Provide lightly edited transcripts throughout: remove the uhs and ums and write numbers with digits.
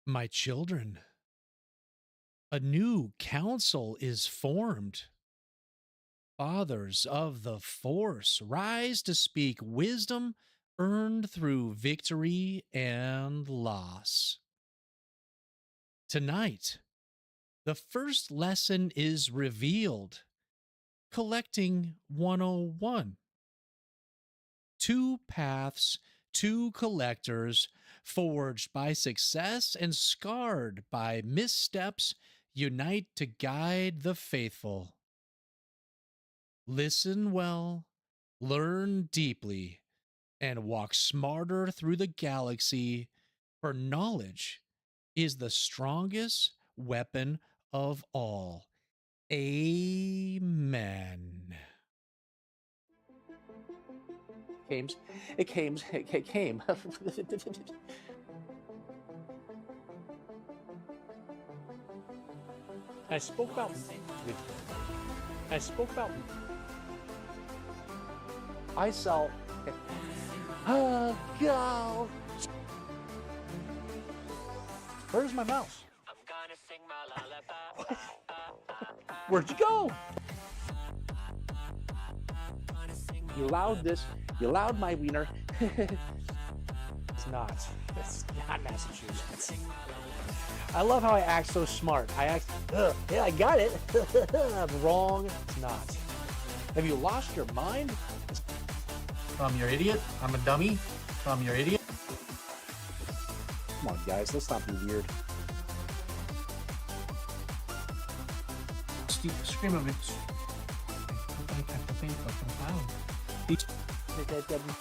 My children, a new council is formed. Fathers of the Force, rise to speak wisdom earned through victory and loss. Tonight, the first lesson is revealed. Collecting 101. Two paths, two collectors, forged by success and scarred by missteps, unite to guide the faithful. Listen well, learn deeply, and walk smarter through the galaxy, for knowledge is the strongest weapon of all. Amen. It came. I spoke about. I sell. Oh, God. Where's my mouse? Where'd you go? You allowed my wiener. It's not Massachusetts. I love how I act so smart. Yeah, I got it. I'm wrong. It's not. Have you lost your mind? You're idiot. I'm a dummy. You're idiot. Come on, guys. Let's not be weird. Scream of it.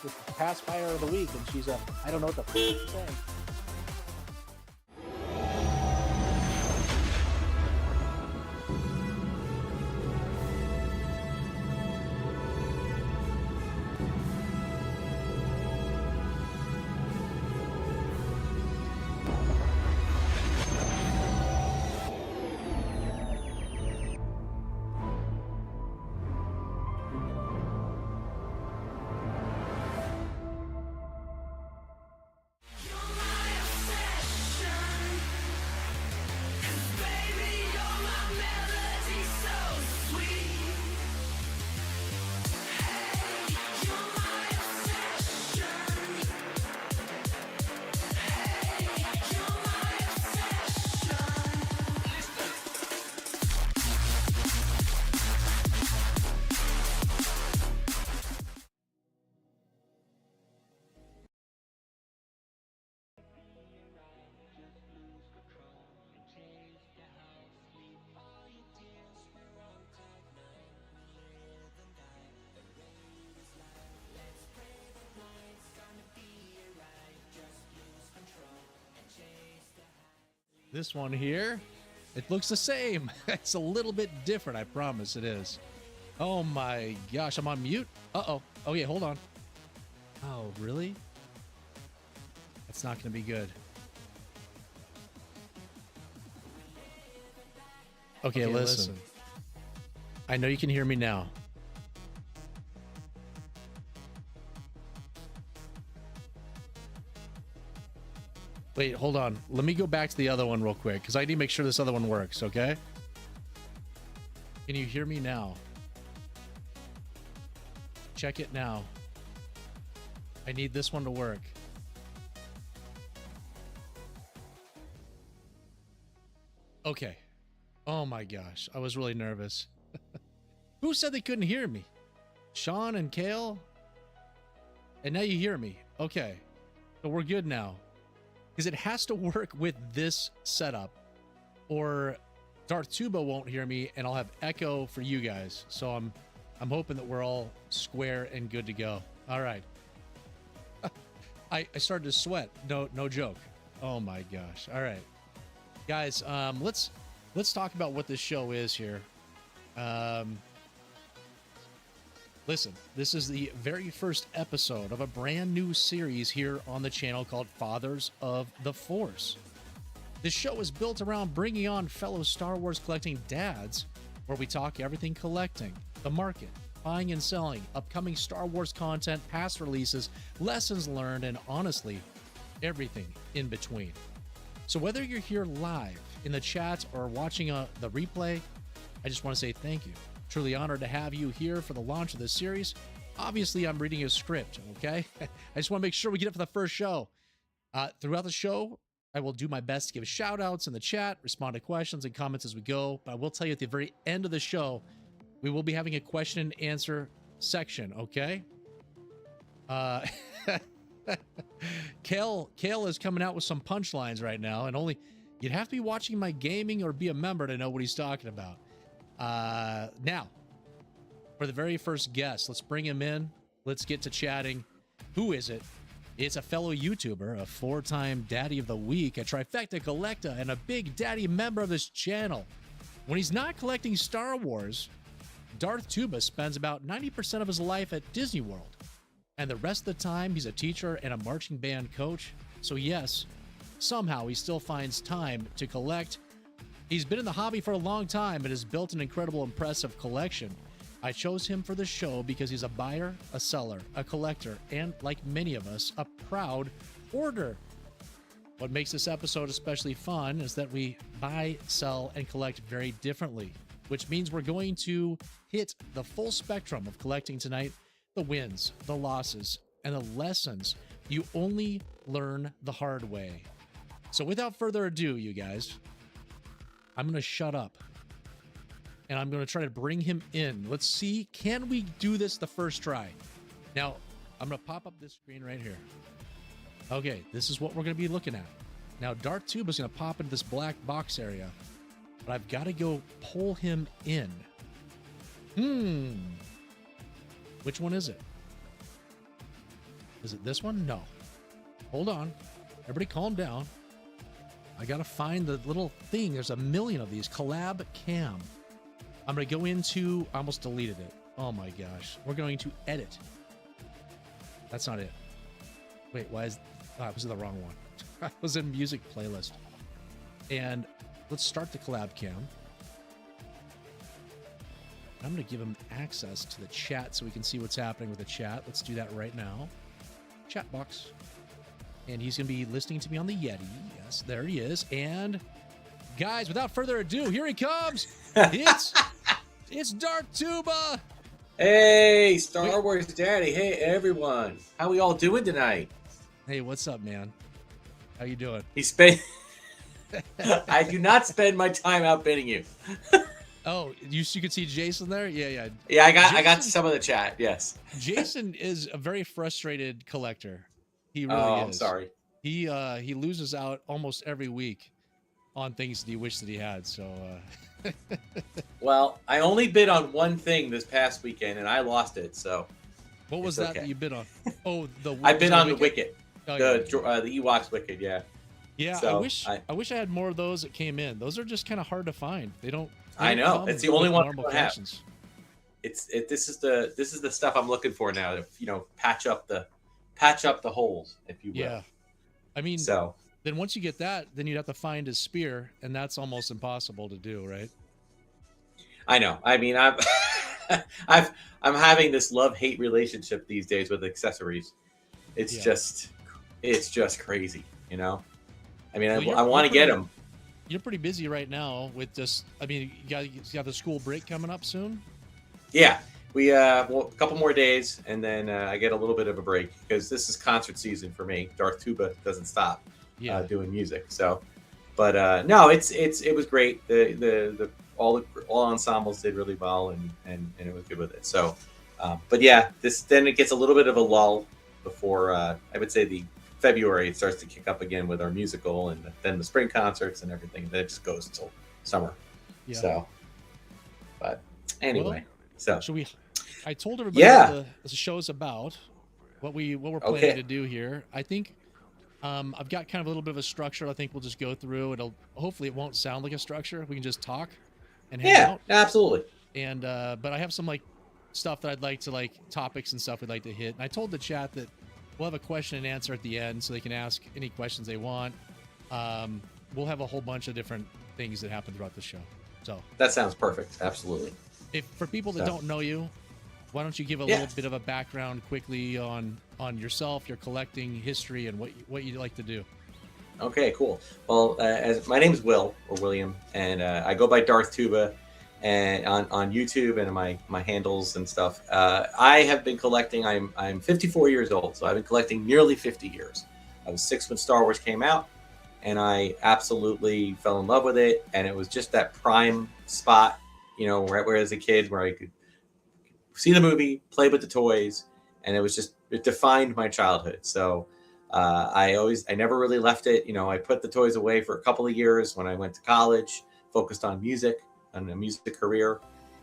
The past fire of the week, and she's I don't know what the f*** she's saying. This one here, it looks the same. It's a little bit different, I promise it is. Oh my gosh, I'm on mute? Uh-oh. Oh yeah, hold on. Oh, really? That's not gonna be good. Okay, listen. I know you can hear me now. Wait, hold on. Let me go back to the other one real quick, because I need to make sure this other one works, okay? Can you hear me now? Check it now. I need this one to work. Okay. Oh my gosh, I was really nervous. Who said they couldn't hear me? Sean and Kale? And now you hear me. Okay. So we're good now. Because it has to work with this setup, or Darth Tuba won't hear me, and I'll have echo for you guys. So I'm hoping that we're all square and good to go. All right. I started to sweat. No joke. Oh my gosh. All right, guys. Let's talk about what this show is here. Listen, this is the very first episode of a brand new series here on the channel called Fathers of the Force. This show is built around bringing on fellow Star Wars collecting dads, where we talk everything collecting, the market, buying and selling, upcoming Star Wars content, past releases, lessons learned, and honestly, everything in between. So whether you're here live in the chat or watching the replay, I just want to say thank you. Truly honored to have you here for the launch of this series. Obviously, I'm reading a script, okay? I just want to make sure we get it for the first show. Throughout the show, I will do my best to give shout outs in the chat, respond to questions and comments as we go. But I will tell you at the very end of the show, we will be having a question and answer section, okay? Kale is coming out with some punchlines right now, and only you'd have to be watching my gaming or be a member to know what he's talking about. Now, for the very first guest, let's bring him in. Let's get to chatting. Who is it? It's a fellow YouTuber, a 4-time Daddy of the Week, a Trifecta Collecta, and a Big Daddy member of this channel. When he's not collecting Star Wars, Darth Tuba spends about 90% of his life at Disney World. And the rest of the time, he's a teacher and a marching band coach. So yes, somehow he still finds time to collect. He's been in the hobby for a long time and has built an incredible, impressive collection. I chose him for the show because he's a buyer, a seller, a collector, and like many of us, a proud hoarder. What makes this episode especially fun is that we buy, sell, and collect very differently, which means we're going to hit the full spectrum of collecting tonight. The wins, the losses, and the lessons you only learn the hard way. So without further ado, you guys, I'm going to shut up and I'm going to try to bring him in. Let's see, can we do this the first try? Now, I'm going to pop up this screen right here. Okay, this is what we're going to be looking at. Now, Darth Tuba is going to pop into this black box area, but I've got to go pull him in. Which one is it? Is it this one? No. Hold on. Everybody calm down. I got to find the little thing. There's a million of these. Collab cam. I'm going to go into... I almost deleted it. Oh my gosh. We're going to edit. That's not it. Wait, why is... I was in the wrong one. I was in music playlist. And let's start the collab cam. I'm going to give him access to the chat so we can see what's happening with the chat. Let's do that right now. Chat box. And he's going to be listening to me on the Yeti. Yes, there he is. And guys, without further ado, here he comes. It's Darth Tuba. Hey, Star Wars Daddy. Hey, everyone. How we all doing tonight? Hey, what's up, man? How you doing? I do not spend my time outbidding you. Oh, you could see Jason there? Yeah. Yeah, I got some of the chat, yes. Jason is a very frustrated collector. He really is. I'm sorry. He loses out almost every week on things that he wished that he had. So Well, I only bid on one thing this past weekend and I lost it, so what was that you bid on? Oh, I bid on the Wicket. Oh, the Ewoks Wicket, yeah. Yeah, so I wish I had more of those that came in. Those are just kind of hard to find. They don't I know. It's the only one I have. This is the stuff I'm looking for now to, patch up the holes, if you will. Yeah. I mean, so then once you get that, then you'd have to find his spear, and that's almost impossible to do, right? I know. I mean, I'm having this love-hate relationship these days with accessories. It's just crazy, I mean, I want to get them. You're pretty busy right now with just, I mean, you got the school break coming up soon? Yeah. We a couple more days, and then I get a little bit of a break because this is concert season for me. Darth Tuba doesn't stop doing music. So, but no, it was great. All ensembles did really well, and it was good with it. So, but yeah, then it gets a little bit of a lull before I would say the February it starts to kick up again with our musical, and then the spring concerts and everything. Then it just goes until summer. Yeah. So, but anyway, should we? I told everybody what the show's about, what we're planning to do here. I think I've got kind of a little bit of a structure. I think we'll just go through. Hopefully it won't sound like a structure. We can just talk and hang out. Yeah, absolutely. And but I have some stuff that I'd like to topics and stuff we'd like to hit. And I told the chat that we'll have a question and answer at the end, so they can ask any questions they want. We'll have a whole bunch of different things that happen throughout the show. So that sounds perfect. Absolutely. For people that don't know you, why don't you give a little bit of a background quickly on yourself, your collecting history, and what you like to do? Okay, cool. Well, as my name is Will or William, and I go by Darth Tuba, and on YouTube and my handles and stuff. I have been collecting. I'm 54 years old, so I've been collecting nearly 50 years. I was 6 when Star Wars came out, and I absolutely fell in love with it. And it was just that prime spot, right where as a kid, where I could see the movie, play with the toys, and it defined my childhood. So I never really left it. I put the toys away for a couple of years when I went to college, focused on music, on a music career,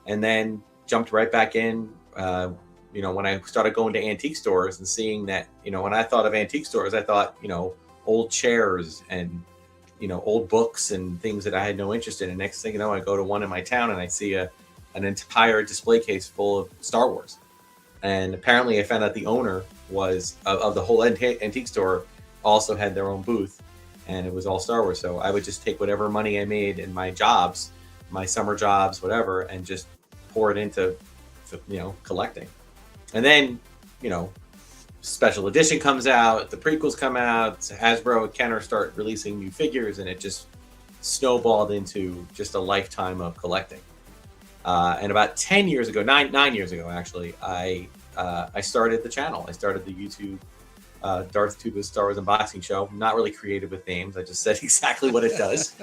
and then jumped right back in. When I started going to antique stores and seeing that, when I thought of antique stores, I thought, old chairs and, old books and things that I had no interest in. And next thing you know, I go to one in my town and I see an entire display case full of Star Wars. And apparently I found out the owner was of the whole antique store also had their own booth, and it was all Star Wars. So I would just take whatever money I made in my jobs, my summer jobs, whatever, and just pour it into, collecting. And then, special edition comes out, the prequels come out, Hasbro and Kenner start releasing new figures, and it just snowballed into just a lifetime of collecting. And about 10 years ago, nine years ago, actually, I started the channel. I started the YouTube Darth Tuba Star Wars Unboxing Show. I'm not really creative with names. I just said exactly what it does.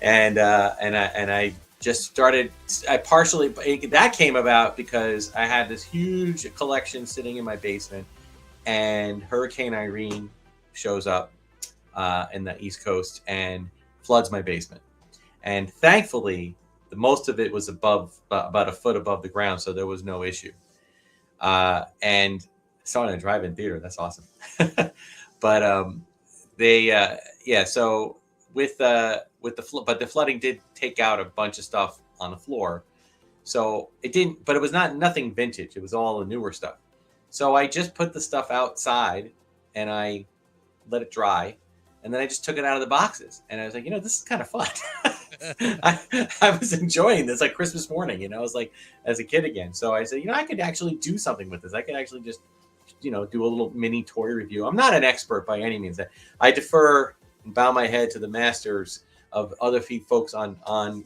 and I just started, that came about because I had this huge collection sitting in my basement, and Hurricane Irene shows up in the East Coast and floods my basement. And thankfully, the most of it was about a foot above the ground, so there was no issue. And I saw it in a drive-in theater. That's awesome. But so with but the flooding did take out a bunch of stuff on the floor. So it didn't, but it was nothing vintage. It was all the newer stuff. So I just put the stuff outside and I let it dry. And then I just took it out of the boxes, and I was like, this is kind of fun. I was enjoying this like Christmas morning, I was like as a kid again. So I said, I could actually do something with this. I could actually just, do a little mini toy review. I'm not an expert by any means. I defer and bow my head to the masters of other folks on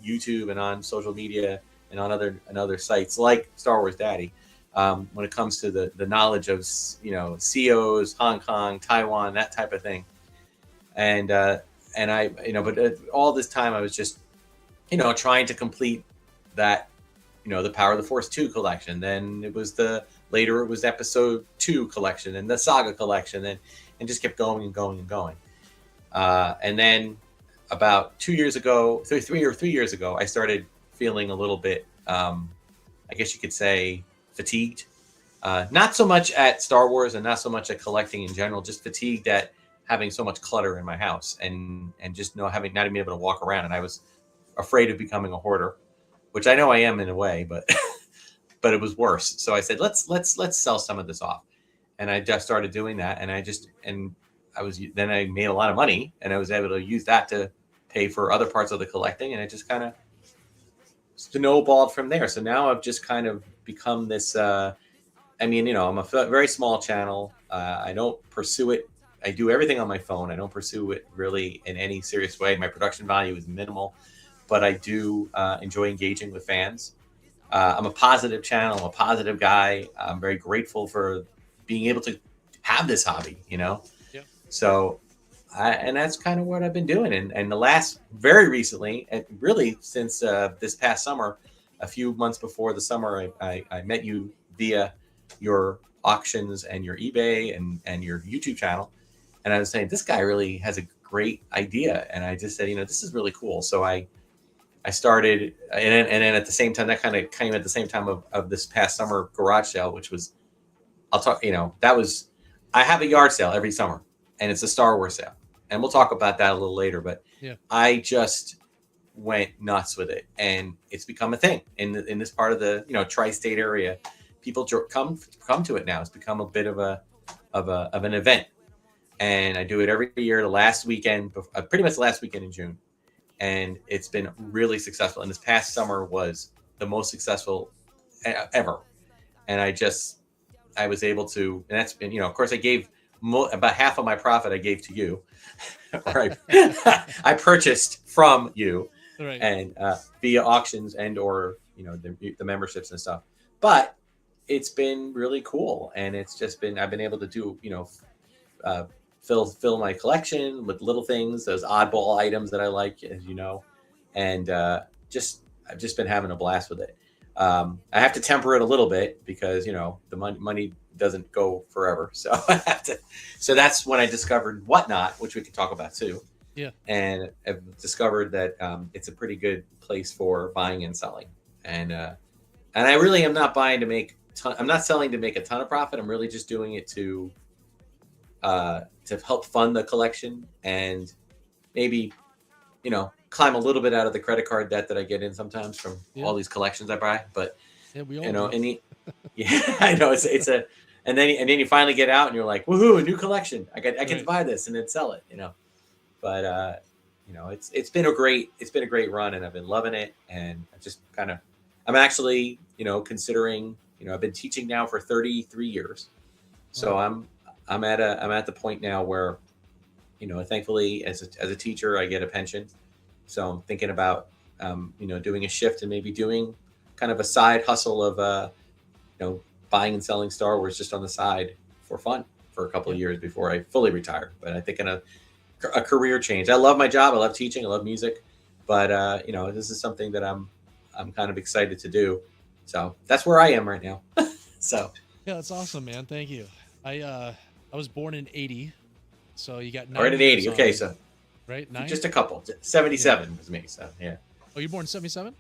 YouTube and on social media and on other sites like Star Wars Daddy. When it comes to the knowledge of, COs, Hong Kong, Taiwan, that type of thing. And I, but all this time I was just, trying to complete that, the Power of the Force 2 collection. Then later it was Episode 2 collection and the Saga collection, and just kept going and going and going. And then about 3 years ago, I started feeling a little bit, I guess you could say, fatigued. Not so much at Star Wars and not so much at collecting in general, just fatigued at having so much clutter in my house and just not being able to walk around. And I was afraid of becoming a hoarder, which I know I am in a way, but but it was worse. So I said, let's sell some of this off. And I just started doing that. And then I made a lot of money, and I was able to use that to pay for other parts of the collecting. And it just kind of snowballed from there. So now I've just kind of become this, I'm a very small channel. I don't pursue it. I do everything on my phone. I don't pursue it really in any serious way. My production value is minimal, but I do enjoy engaging with fans. I'm a positive channel. I'm a positive guy. I'm very grateful for being able to have this hobby, Yeah. So, and that's kind of what I've been doing. And very recently, and really since this past summer, a few months before the summer, I met you via your auctions and your eBay and your YouTube channel. And I was saying, this guy really has a great idea. And I just said, this is really cool. So I started, and then at the same time, that kind of came at the same time of this past summer garage sale, which was, I have a yard sale every summer, and it's a Star Wars sale. And we'll talk about that a little later, but yeah. I just went nuts with it, and it's become a thing in this part of the, tri-state area. People come to it now. It's become a bit of an event. And I do it every year, the last weekend, pretty much the last weekend in June. And it's been really successful. And this past summer was the most successful ever. And I was able to, and that's been, of course I gave about half of my profit I gave to you, or I purchased from you, Right. and via auctions and or the memberships and stuff. But it's been really cool, and it's just been I've been able to do fill my collection with little things, those oddball items that I like, as you know, and I've just been having a blast with it. I have to temper it a little bit because the money doesn't go forever, so I have to. So that's when I discovered Whatnot, which we could talk about too. Yeah. And I've discovered that it's a pretty good place for buying and selling, and I really am not buying to make. I'm not selling to make a ton of profit. I'm really just doing it to help fund the collection and maybe climb a little bit out of the credit card debt that I get in sometimes from all these collections I buy. But we all yeah, I know it's a and then you finally get out and you're like, woohoo, a new collection. I get to buy this and then sell it. But it's been a great run, and I've been loving it. And I'm actually considering I've been teaching now for 33 years, so I'm at the point now where thankfully as a teacher I get a pension, so I'm thinking about doing a shift and maybe doing kind of a side hustle of buying and selling Star Wars just on the side for fun for a couple of years before I fully retire. But I think in a career change. I love my job. I love teaching. I love music, but this is something that I'm kind of excited to do. So that's where I am right now. So yeah, that's awesome, man. Thank you. I was born in 80, so you got 9 right in 80. Okay, so right 9. Just a couple. 77 was me. So yeah. Oh, you're born 77?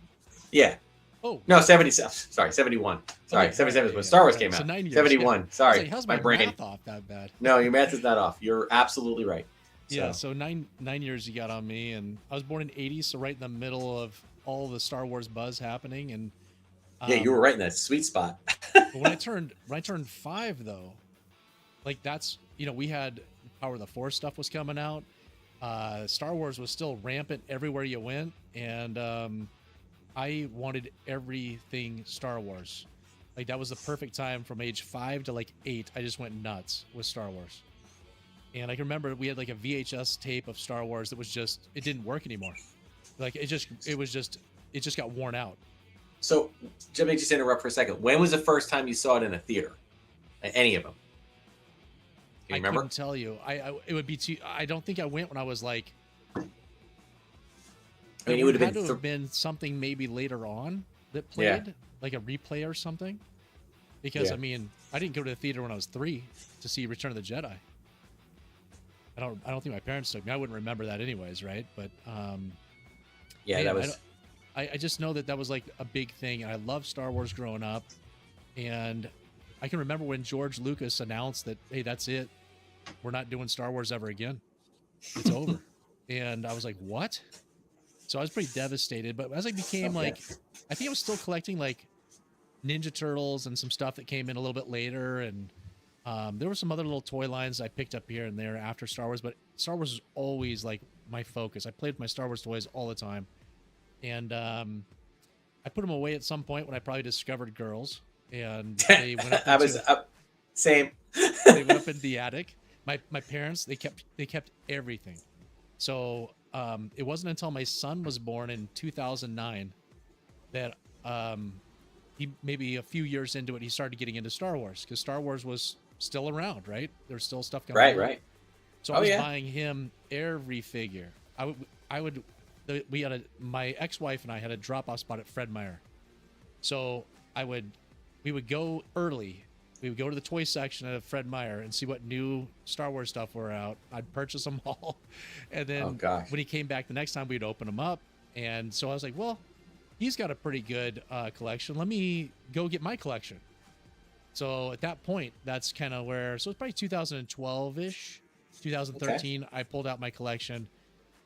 Yeah. Oh no, 77. Sorry, 71. Sorry, okay, 77 right, when Star Wars came so out. 9 years, 71. Yeah. Sorry, like, how's my brain math off that bad? No, your math is not off. You're absolutely right. Yeah, so 9 years you got on me, and I was born in 80, so right in the middle of all the Star Wars buzz happening, and yeah, you were right in that sweet spot. But when I turned 5 though, like that's we had Power of the Force stuff was coming out. Star Wars was still rampant everywhere you went, and I wanted everything Star Wars. Like that was the perfect time from age 5 to like 8. I just went nuts with Star Wars. And I can remember we had like a VHS tape of Star Wars that was it didn't work anymore. Like it just got worn out. So let me just interrupt for a second. When was the first time you saw it in a theater? Any of them? Can you remember? I couldn't tell you. It would be too. I don't think I went when I was like. I mean, it would have been something maybe later on that played, like a replay or something. Because I mean, I didn't go to the theater when I was 3 to see Return of the Jedi. I don't think my parents took me. I wouldn't remember that anyways, right? But that was. I just know that was like a big thing. I loved Star Wars growing up, and I can remember when George Lucas announced that, hey, that's it. We're not doing Star Wars ever again. It's over. And I was like, what? So I was pretty devastated. But as I became I think I was still collecting like Ninja Turtles and some stuff that came in a little bit later. And there were some other little toy lines I picked up here and there after Star Wars. But Star Wars was always like my focus. I played with my Star Wars toys all the time. And I put them away at some point when I probably discovered girls. And they went up same. They went up in the attic. My parents, they kept everything. So it wasn't until my son was born in 2009 that he maybe a few years into it, he started getting into Star Wars, because Star Wars was still around, right? There's still stuff coming out. Right. So I was buying him every figure. My ex-wife and I had a drop-off spot at Fred Meyer. So we would go early. We would go to the toy section of Fred Meyer and see what new Star Wars stuff were out. I'd purchase them all. And then when he came back the next time, we'd open them up. And so I was like, well, he's got a pretty good collection. Let me go get my collection. So at that point, that's kind of where, so it's probably 2012-ish, 2013, I pulled out my collection,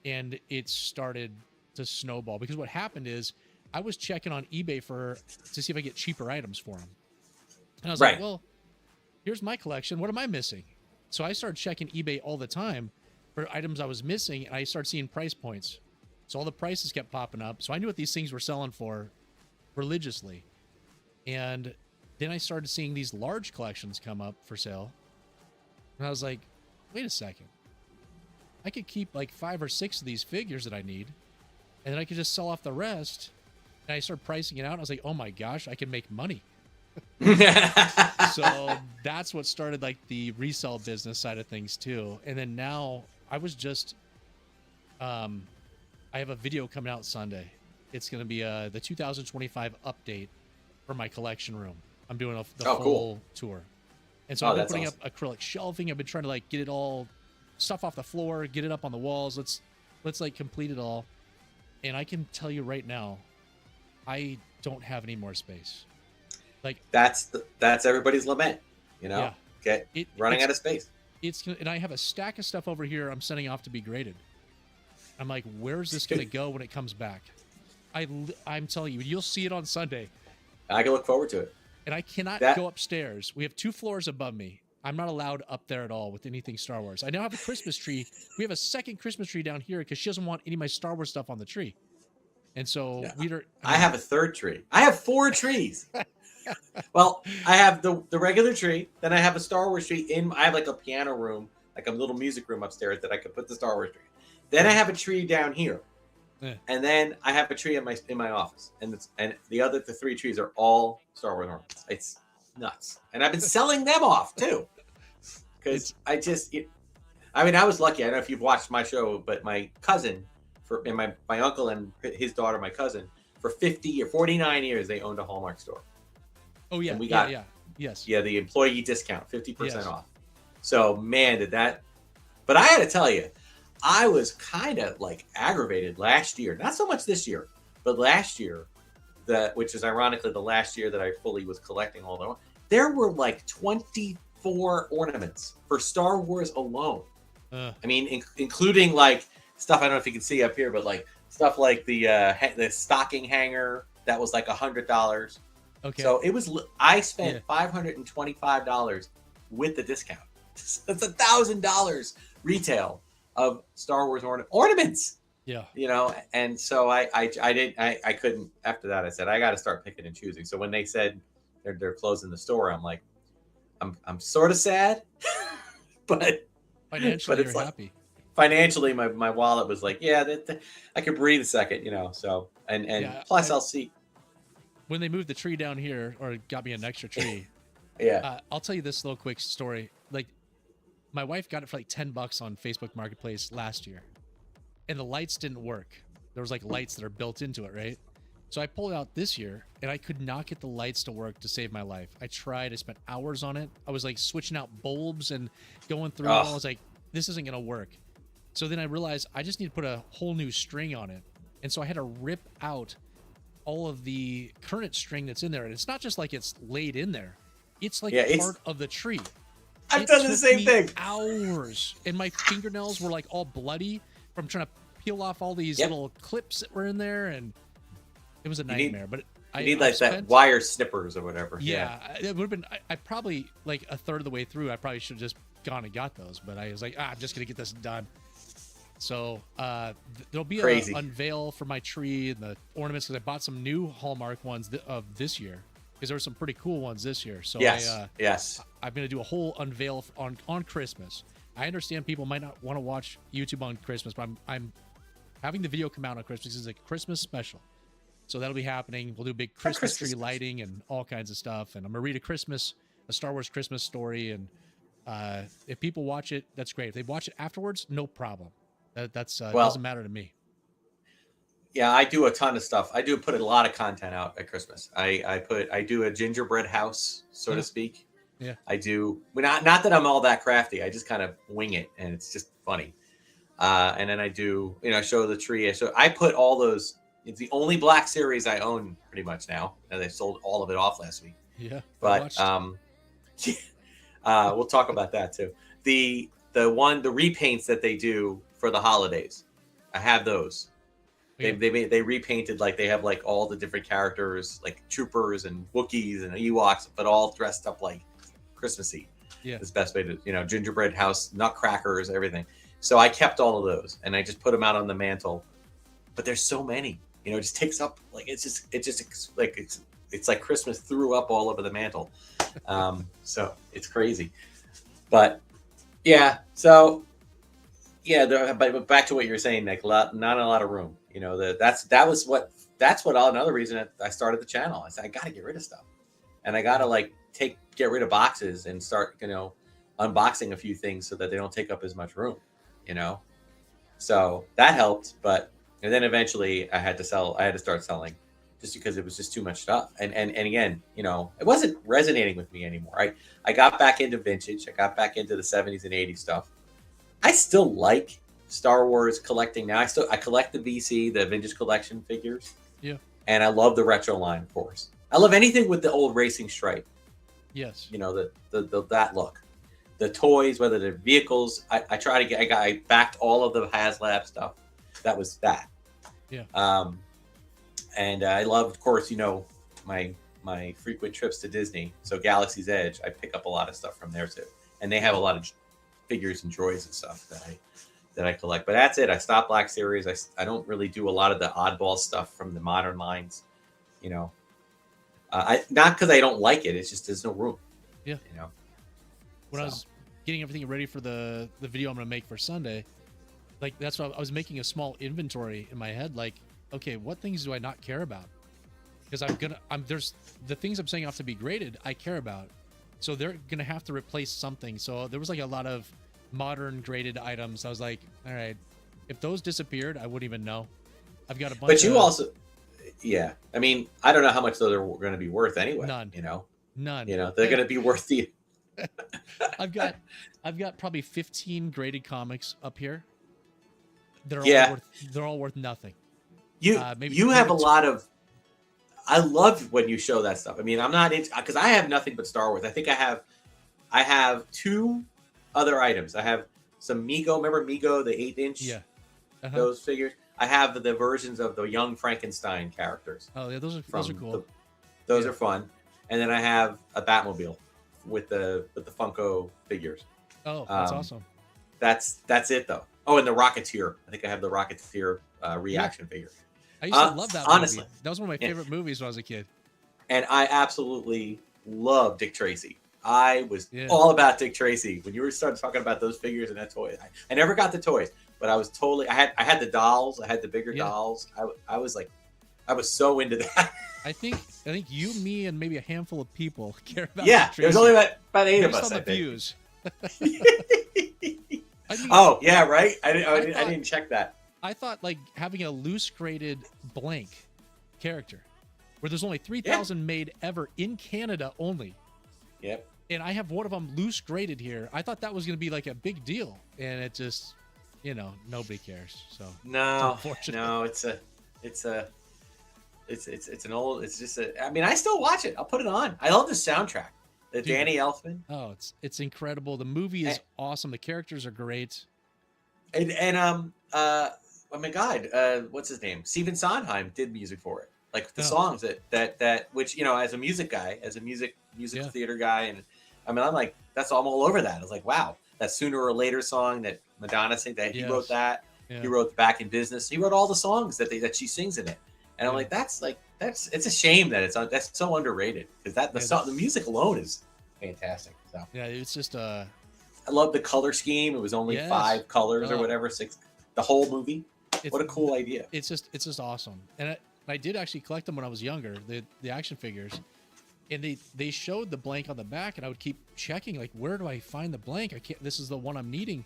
and it started to snowball. Because what happened is I was checking on eBay to see if I get cheaper items for them. And I was like, well, here's my collection. What am I missing? So I started checking eBay all the time for items I was missing, and I started seeing price points. So all the prices kept popping up. So I knew what these things were selling for religiously. And then I started seeing these large collections come up for sale. And I was like, wait a second. I could keep like 5 or 6 of these figures that I need, and then I could just sell off the rest. And I started pricing it out. And I was like, oh my gosh, I can make money. So that's what started like the resale business side of things too. And then now I was just, I have a video coming out Sunday. It's going to be the 2025 update for my collection room. I'm doing the full tour. And so I've been putting up acrylic shelving. I've been trying to like get it all stuff off the floor, get it up on the walls. Let's like complete it all. And I can tell you right now, I don't have any more space. Like that's everybody's lament, you know. Yeah. Running out of space. And I have a stack of stuff over here I'm sending off to be graded. I'm like, where's this going to go when it comes back? I'm telling you, you'll see it on Sunday. I can look forward to it. And I cannot go upstairs. We have 2 floors above me. I'm not allowed up there at all with anything Star Wars. I now have a Christmas tree. We have a second Christmas tree down here because she doesn't want any of my Star Wars stuff on the tree. And so I have a third tree. I have 4 trees. Well, I have the regular tree. Then I have a Star Wars tree I have like a piano room, like a little music room upstairs that I could put the Star Wars tree. Then I have a tree down here. Yeah. And then I have a tree in my office. And the 3 trees are all Star Wars ornaments. It's nuts. And I've been selling them off too. Because I was lucky. I don't know if you've watched my show, but my cousin my uncle and his daughter, my cousin, for 50 or 49 years, they owned a Hallmark store. Oh yeah, and we got the employee discount, 50% off. So man, but I had to tell you, I was kind of like aggravated last year, not so much this year, but last year, which is ironically the last year that I fully was collecting all the, there were like 24 ornaments for Star Wars alone. I mean, including like stuff, I don't know if you can see up here, but like stuff like the stocking hanger that was like $100. Okay. So I spent $525 with the discount. That's $1,000 retail of Star Wars ornaments. Yeah. You know, and so I couldn't. After that, I said I got to start picking and choosing. So when they said they're closing the store, I'm like, I'm sort of sad, but financially you're happy. Financially, my wallet was like, I could breathe a second, you know. So plus I'll see. When they moved the tree down here, or got me an extra tree, I'll tell you this little quick story. Like, my wife got it for like $10 on Facebook Marketplace last year, and the lights didn't work. There was like lights that are built into it, right? So I pulled it out this year, and I could not get the lights to work to save my life. I tried. I spent hours on it. I was like switching out bulbs and going through it. I was like, this isn't gonna work. So then I realized I just need to put a whole new string on it, and so I had to rip out all of the current string that's in there. And it's not just like it's laid in there. It's like part of the tree. I've done the same thing. Hours. And my fingernails were like all bloody from trying to peel off all these little clips that were in there. And it was a nightmare. You need that wire snippers or whatever. Yeah. It would have been, I probably like a third of the way through, I probably should have just gone and got those. But I was like, I'm just going to get this done. So there'll be an unveil for my tree and the ornaments, because I bought some new Hallmark ones of this year, because there were some pretty cool ones this year. So I'm going to do a whole unveil on Christmas. I understand people might not want to watch YouTube on Christmas, but I'm having the video come out on Christmas. It's a Christmas special. So that'll be happening. We'll do big Christmas tree lighting and all kinds of stuff. And I'm going to read a Star Wars Christmas story. And if people watch it, that's great. If they watch it afterwards, no problem. That's doesn't matter to me. Yeah, I do a ton of stuff. I do put a lot of content out at Christmas. I do a gingerbread house, so to speak. Yeah. I do. Not that I'm all that crafty. I just kind of wing it, and it's just funny. And then I do, show the tree. So I put all those. It's the only Black Series I own pretty much now, and they sold all of it off last week. Yeah. But we'll talk about that too. The repaints that they do for the holidays, I have those. They repainted, like they have like all the different characters, like troopers and Wookiees and Ewoks, but all dressed up like Christmassy. Yeah, it's the best way to, gingerbread house, nutcrackers, everything. So I kept all of those, and I just put them out on the mantle. But there's so many, it just takes up, like it's like Christmas threw up all over the mantle. So it's crazy. But Yeah. So yeah, but back to what you were saying, Nick. Not a lot of room. You know, that's what another reason I started the channel. I said I got to get rid of stuff, and I got to like get rid of boxes and start unboxing a few things so that they don't take up as much room. You know, so that helped. But and then eventually I had to start selling, just because it was just too much stuff. And again, you know, it wasn't resonating with me anymore. I got back into vintage. I got back into the 70s and 80s stuff. I still like Star Wars collecting now. I collect the VC, the vintage collection figures. Yeah. And I love the retro line, of course. I love anything with the old racing stripe. Yes. You know, the that look. The toys, whether they're vehicles, I backed all of the HasLab stuff. That was that. Yeah. And I love, of course, you know, my frequent trips to Disney. So Galaxy's Edge, I pick up a lot of stuff from there too. And they have a lot of figures and droids and stuff that I collect. But that's it. I stopped Black Series. I don't really do a lot of the oddball stuff from the modern lines. You know, not because I don't like it. It's just there's no room. Yeah. You know. When I was getting everything ready for the video I'm gonna make for Sunday, like that's what I was making a small inventory in my head. Like, okay, what things do I not care about? Because there's the things I'm saying off to be graded, I care about. So they're gonna have to replace something. So there was like a lot of modern graded items. I was like, all right, if those disappeared, I wouldn't even know. I've got a bunch. But you also, yeah. I mean, I don't know how much those are going to be worth anyway. None. You know. None. You know, they're going to be worth the. I've got probably 15 graded comics up here. They're all worth nothing. You have a lot of. I love when you show that stuff. I mean, I'm not into, because I have nothing but Star Wars. I think I have two other items. I have some Mego. Remember Mego, the 8-inch? Yeah. Those figures. I have the versions of the young Frankenstein characters. Oh yeah, those are cool. Those are fun. And then I have a Batmobile with the Funko figures. Oh, that's awesome. That's it though. Oh, and the Rocketeer. I think I have the Rocketeer reaction figure. I used to love that honestly. movie. That was one of my favorite movies when I was a kid. And I absolutely love Dick Tracy. I was all about Dick Tracy when you started talking about those figures and that toy. I never got the toys, but I was totally. I had the dolls. I had the bigger dolls. I was so into that. I think you, me, and maybe a handful of people care about. Yeah, there's only about 8 of us. Based on the views. Oh yeah, right. I didn't check that. I thought like having a loose graded blank character, where there's only 3,000 made ever in Canada only. Yep. And I have one of them loose graded here. I thought that was going to be like a big deal, and it just, nobody cares. So no, it's an old. It's just I mean, I still watch it. I'll put it on. I love the soundtrack. Dude, Danny Elfman. Oh, it's incredible. The movie is awesome. The characters are great. And oh my God, what's his name? Stephen Sondheim did music for it. Like the songs that which as a music guy, as a music theater guy, and I mean, I'm like, I'm all over that. I was like, wow, that Sooner or Later song that Madonna sang, that he wrote that. Yeah. He wrote Back in Business. He wrote all the songs that she sings in it. And I'm like, it's a shame that that's so underrated, because the music alone is fantastic. So yeah, it's just I love the color scheme. It was only 5 colors or whatever, 6. The whole movie. What a cool idea! It's just awesome. And I did actually collect them when I was younger, the action figures, and they showed the blank on the back, and I would keep checking, like, where do I find the blank? I can't. This is the one I'm needing,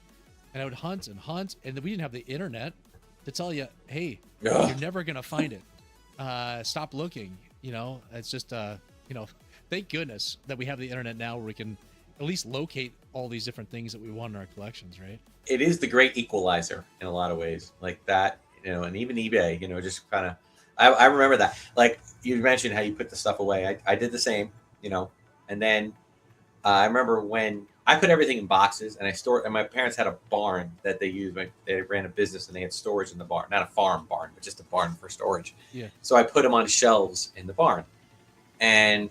and I would hunt, and we didn't have the internet to tell you, hey, you're never gonna find it. Stop looking. It's just thank goodness that we have the internet now, where we can at least locate all these different things that we want in our collections, right? It is the great equalizer in a lot of ways, like that, and even eBay, just kind of, I remember that, like you mentioned how you put the stuff away. I did the same, and then I remember when I put everything in boxes and I stored, and my parents had a barn that they used. They ran a business and they had storage in the barn, not a farm barn, but just a barn for storage. Yeah. So I put them on shelves in the barn. And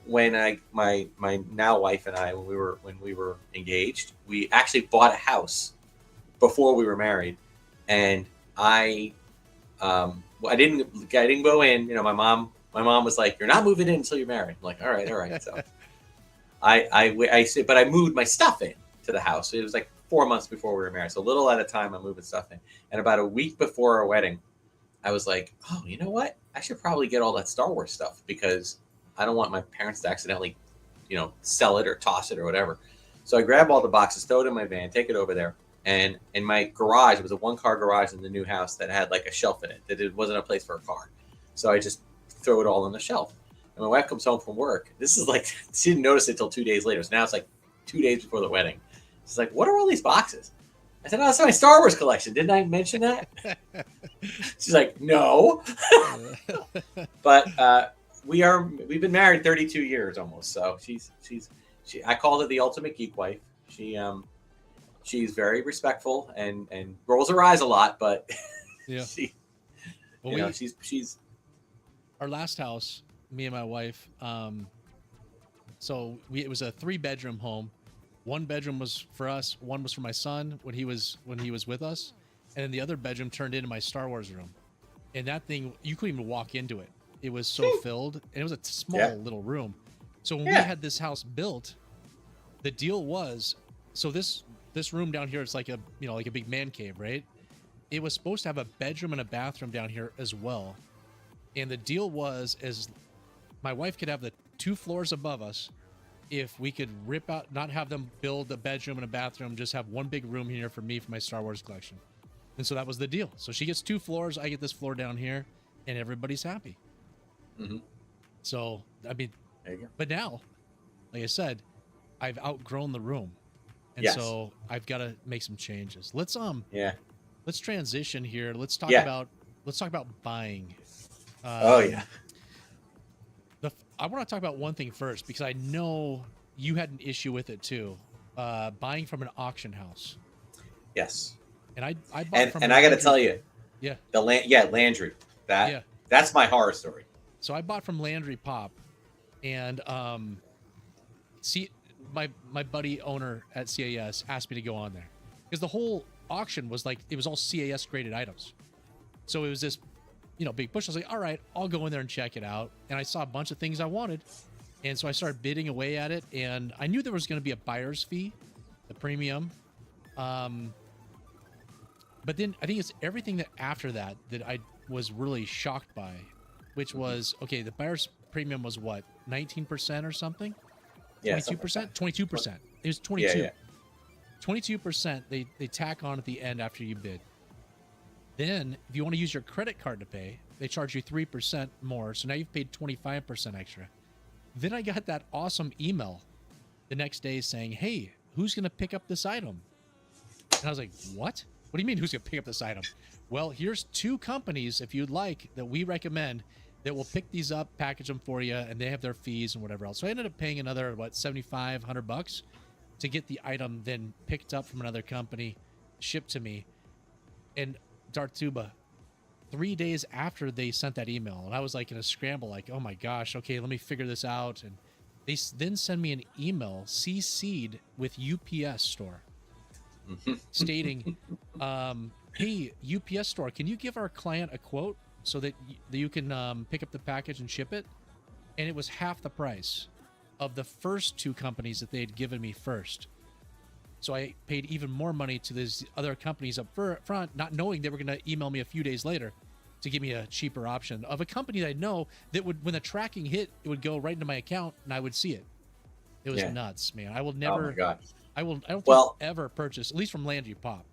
when my now wife and I, when we were engaged, we actually bought a house before we were married. And I didn't go in, my mom was like, you're not moving in until you're married. I'm like, all right. So I said, but I moved my stuff in to the house. It was like 4 months before we were married. So a little at a time, I'm moving stuff in. And about a week before our wedding, I was like, oh, you know what? I should probably get all that Star Wars stuff because I don't want my parents to accidentally, sell it or toss it or whatever. So I grab all the boxes, throw it in my van, take it over there. And in my garage, it was a 1-car garage in the new house that had like a shelf in it, that it wasn't a place for a car. So I just throw it all on the shelf. And my wife comes home from work. This is like, she didn't notice it till 2 days later. So now it's like 2 days before the wedding. She's like, what are all these boxes? I said, oh, that's my Star Wars collection. Didn't I mention that? She's like, no. But we've been married 32 years almost. So I call her the ultimate geek wife. She's very respectful and rolls her eyes a lot, but yeah. She's our last house, me and my wife. So it was a 3-bedroom home. 1 bedroom was for us. 1 was for my son when he was with us, and then the other bedroom turned into my Star Wars room. And that thing, you couldn't even walk into it. It was so filled, and it was a small little room. So when we had this house built, the deal was, so this room down here is like a big man cave, right? It was supposed to have a bedroom and a bathroom down here as well. And the deal was, is my wife could have the 2 floors above us if we could rip out, not have them build a bedroom and a bathroom, just have 1 big room here for me for my Star Wars collection. And so that was the deal. So she gets 2 floors, I get this floor down here, and everybody's happy. Mm-hmm. So, I mean, but now, like I said, I've outgrown the room. And so I've got to make some changes. Let's transition here. Let's talk about buying. I want to talk about one thing first, because I know you had an issue with it too. Buying from an auction house. Yes. And I bought from and I got to tell you. Yeah. Landry. That's my horror story. So I bought from Landry Pop, and my buddy owner at CAS asked me to go on there because the whole auction was like, it was all CAS graded items. So it was this, big push. I was like, all right, I'll go in there and check it out. And I saw a bunch of things I wanted. And so I started bidding away at it. And I knew there was going to be a buyer's fee, the premium. But then I think it's everything that after that I was really shocked by, which was, okay, the buyer's premium was what, 19% or something? 22%? 22%. It was 22. Yeah. 22% they tack on at the end after you bid. Then, if you want to use your credit card to pay, they charge you 3% more. So now you've paid 25% extra. Then I got that awesome email the next day saying, hey, who's going to pick up this item? And I was like, what? What do you mean who's going to pick up this item? Well, here's 2 companies, if you'd like, that we recommend that will pick these up, package them for you, and they have their fees and whatever else. So I ended up paying another, $7,500 to get the item then picked up from another company, shipped to me. And Darth Tuba, 3 days after they sent that email, and I was like in a scramble, like, oh my gosh, okay, let me figure this out. And they then send me an email CC'd with UPS store stating, hey, UPS store, can you give our client a quote so that you can pick up the package and ship it? And it was half the price of the first 2 companies that they had given me first. So I paid even more money to these other companies up front, not knowing they were going to email me a few days later to give me a cheaper option of a company that I know that would, when the tracking hit, it would go right into my account and I would see it. It was nuts, man. I will never. Oh my God. I don't think I'll ever purchase, at least from Landry Pop.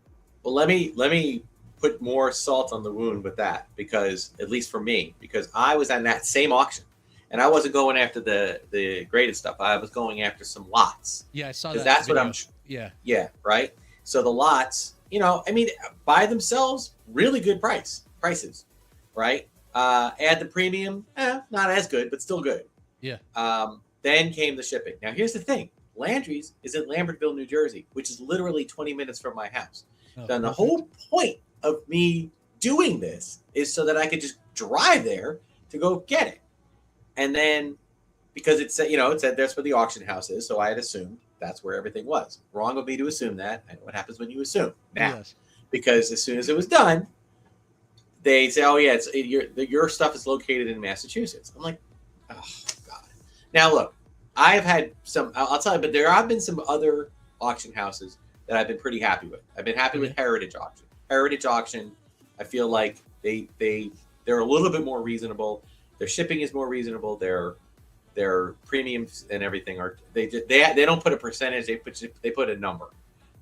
Well, let me put more salt on the wound with that, because at least for me, because I was at that same auction. And I wasn't going after the graded stuff. I was going after some lots. Yeah, I saw that. Because that's video. what I'm. Yeah. Yeah. Right. So the lots, by themselves, really good prices. Right. Add the premium, not as good, but still good. Yeah. Then came the shipping. Now here's the thing: Landry's is in Lambertville, New Jersey, which is literally 20 minutes from my house. Then the whole point of me doing this is so that I could just drive there to go get it. And then, because it said that's where the auction house is, so I had assumed that's where everything was. Wrong of me to assume that. I know what happens when you assume now, because as soon as it was done, they say, "Oh yeah, your stuff is located in Massachusetts." I'm like, "Oh God!" Now look, I've had some. I'll tell you, but there have been some other auction houses that I've been pretty happy with. I've been happy with Heritage Auction. Heritage Auction, I feel like they're a little bit more reasonable. Their shipping is more reasonable. Their premiums and everything are they don't put a percentage. They put a number.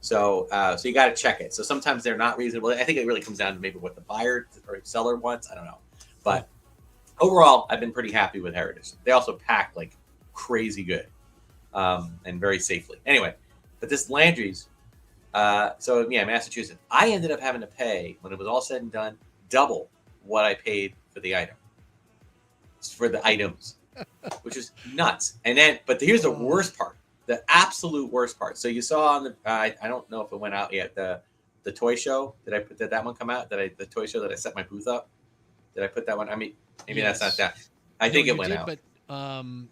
So you got to check it. So sometimes they're not reasonable. I think it really comes down to maybe what the buyer or seller wants. I don't know, but overall, I've been pretty happy with Heritage. They also pack like crazy good and very safely. Anyway, but this Landry's. So yeah, Massachusetts. I ended up having to pay, when it was all said and done, double what I paid for the items, which is nuts. And then, but here's the worst part, the absolute worst part. So you saw on the, I don't know if it went out yet, the toy show. Did that one come out? The toy show that I set my booth up? Did I put that one? I mean, maybe that's not that. I think it went out. But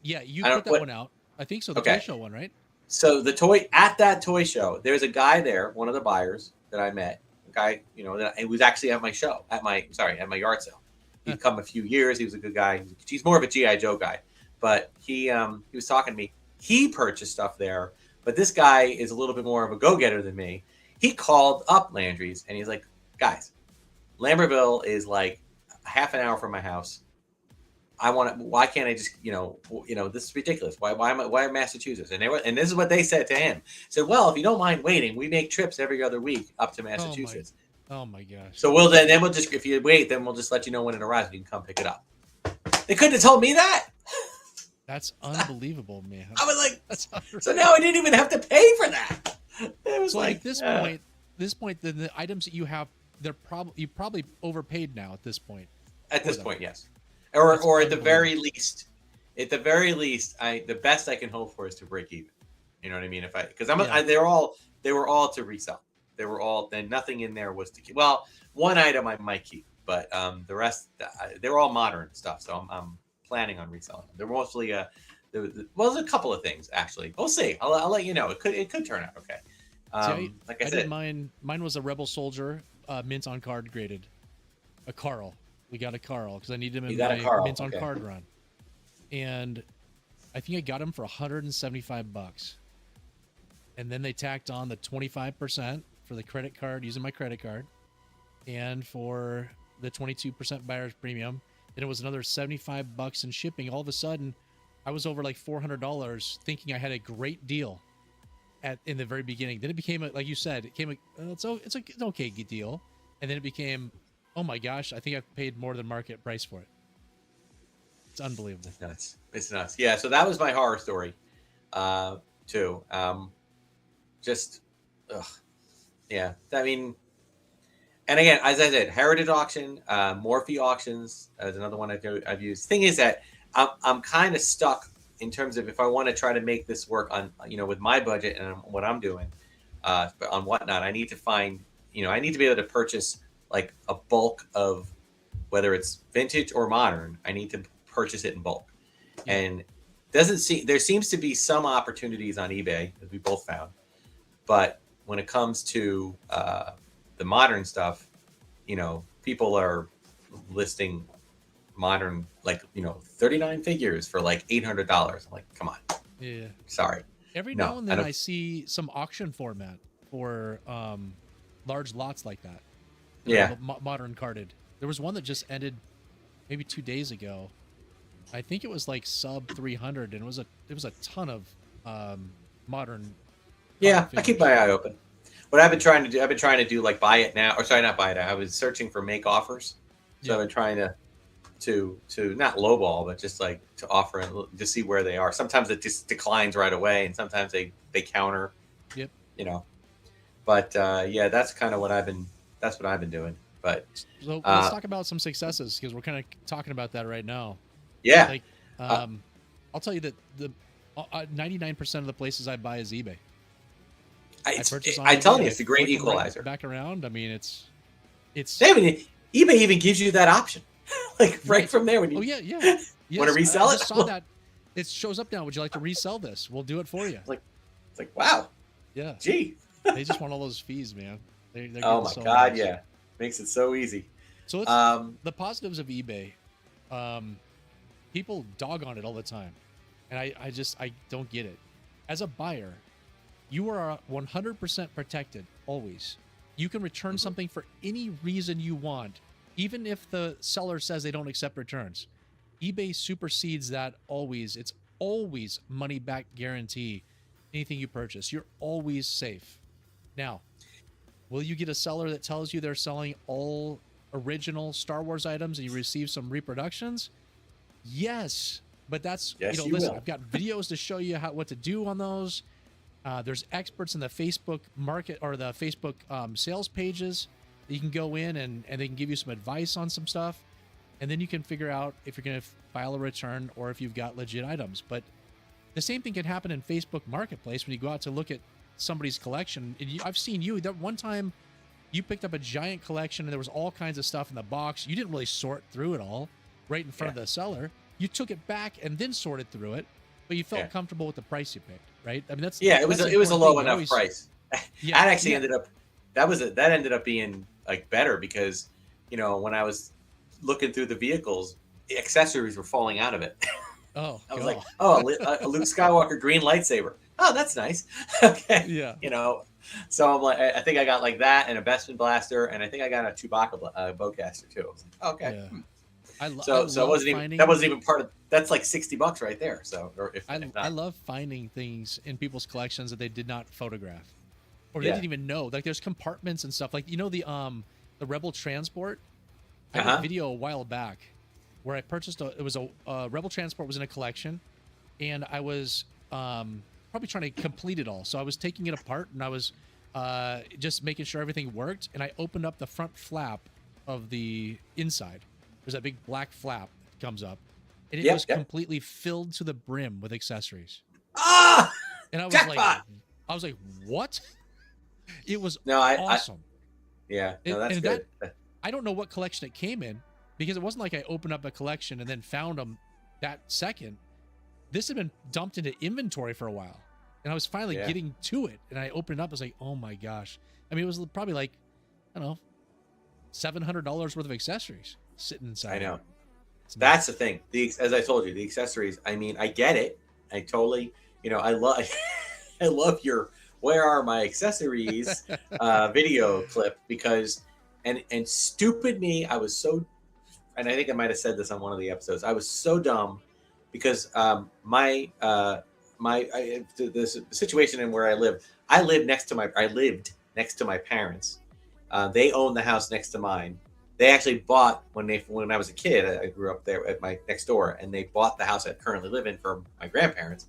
yeah, you put that one out. I think so. The toy show one, right? So at that toy show, there's a guy there, one of the buyers that I met, a guy, that it was actually at my show, at my yard sale. He'd come a few years. He was a good guy. He's more of a G.I. Joe guy, but he was talking to me. He purchased stuff there, but this guy is a little bit more of a go-getter than me. He called up Landry's and he's like, guys, Lambertville is like half an hour from my house. Why can't I just, this is ridiculous. Why Massachusetts? And this is what they said to him. Said, well, if you don't mind waiting, we make trips every other week up to Massachusetts. Oh my gosh. So we'll just, if you wait, then we'll just let you know when it arrives. You can come pick it up. They couldn't have told me that. That's unbelievable, man. I was like, so now I didn't even have to pay for that. It was so like this point, the items that you have, you probably overpaid now at this point. At this point, yes. Or at the very least, the best I can hope for is to break even. You know what I mean? They were all to resell. They were all. Then nothing in there was to keep. Well, one item I might keep, but the rest they're all modern stuff. So I'm planning on reselling them. They're mostly there's a couple of things actually. We'll see. I'll let you know. It could turn out okay. Like I said, did mine was a Rebel Soldier, mint on card graded, a Carl. We got a Carl because I needed him in my mint on card run, and I think I got him for $175, and then they tacked on the 25% for the credit card using my credit card, and for the 22% buyer's premium. Then it was another $75 in shipping. All of a sudden, I was over like $400, thinking I had a great deal in the very beginning. Then it became like you said, it's an okay deal, and then it became, oh my gosh, I think I've paid more than market price for it. It's unbelievable. It's nuts. Yeah, so that was my horror story, too. Yeah. I mean, and again, as I said, Heritage Auction, Morphe Auctions is another one I've used. Thing is that I'm kind of stuck in terms of if I want to try to make this work on, with my budget and what I'm doing, but on Whatnot, I need to find, I need to be able to purchase like a bulk of, whether it's vintage or modern, I need to purchase it in bulk. Yeah. And there seems to be some opportunities on eBay, as we both found, but when it comes to the modern stuff, people are listing modern, 39 figures for like $800. I'm like, come on. Yeah. Sorry. Every now and then I see some auction format for large lots like that. Yeah. Modern carded. There was one that just ended maybe 2 days ago. I think it was like sub 300, and it was a ton of modern. Yeah, I keep my eye open. What I've been trying to do like buy it now, or sorry, not buy it. I was searching for make offers, so I've been trying to not lowball, but just like to offer and to see where they are. Sometimes it just declines right away, and sometimes they counter. Yep. But yeah, that's kind of what I've been doing. But so let's talk about some successes, because we're kind of talking about that right now. Yeah. Like, I'll tell you that the 99% of the places I buy is eBay. I'm telling you, it's a great equalizer. Back around. I mean, it's. eBay even gives you that option, like right from there when you. Oh yeah. Yes, want to resell it? I saw that. It shows up now. Would you like to resell this? We'll do it for you. It's like wow. Yeah. Gee. They just want all those fees, man. They're oh my god, much. Yeah, makes it so easy. So it's, the positives of eBay. People dog on it all the time, and I don't get it. As a buyer, you are 100% protected always. You can return something for any reason you want, even if the seller says they don't accept returns. eBay supersedes that always. It's always money back guarantee. Anything you purchase, you're always safe. Now, will you get a seller that tells you they're selling all original Star Wars items and you receive some reproductions? Yes, but that's, Yes, you know, you listen, will. I've got videos to show you what to do on those. There's experts in the Facebook market or the Facebook sales pages that you can go in and they can give you some advice on some stuff. And then you can figure out if you're going to file a return or if you've got legit items. But the same thing can happen in Facebook Marketplace when you go out to look at somebody's collection. And I've seen you that one time you picked up a giant collection and there was all kinds of stuff in the box. You didn't really sort through it all right in front of the seller. You took it back and then sorted through it, but you felt comfortable with the price you picked, right? I mean, that's it was a low enough price. Yeah, That actually ended up that ended up being like better because, you know, when I was looking through the vehicles, the accessories were falling out of it. Oh, I was like, oh, a Luke Skywalker green lightsaber. Oh, that's nice. Okay. Yeah. You know, so I'm like, I think I got like that and a Bespin blaster, and I think I got a Chewbacca bowcaster too. I was like, okay. Yeah. So it wasn't even that wasn't even part of that's like $60 right there. So or if not. I love finding things in people's collections that they did not photograph or they didn't even know. Like there's compartments and stuff. Like, you know, the Rebel transport. I had a video a while back where I purchased a Rebel transport was in a collection, and I was probably trying to complete it all. So I was taking it apart and I was just making sure everything worked. And I opened up the front flap of the inside. There's that big black flap that comes up, and it was completely filled to the brim with accessories. Ah! And I was Jackpot! I was like, what? It was awesome. No, that's good. I don't know what collection it came in because it wasn't like I opened up a collection and then found them that second. This had been dumped into inventory for a while, and I was finally getting to it. And I opened it up. I was like, oh my gosh. I mean, it was probably like, I don't know, $700 worth of accessories sitting inside. I know. That's the thing. As I told you, the accessories. I mean, I get it. I totally. You know, I love. I love your "Where Are My Accessories" video clip because, and stupid me, I was so, and I think I might have said this on one of the episodes. I was so dumb because the situation in where I lived next to my parents. They owned the house next to mine. They actually bought when I was a kid. I grew up there at my next door, and they bought the house I currently live in for my grandparents.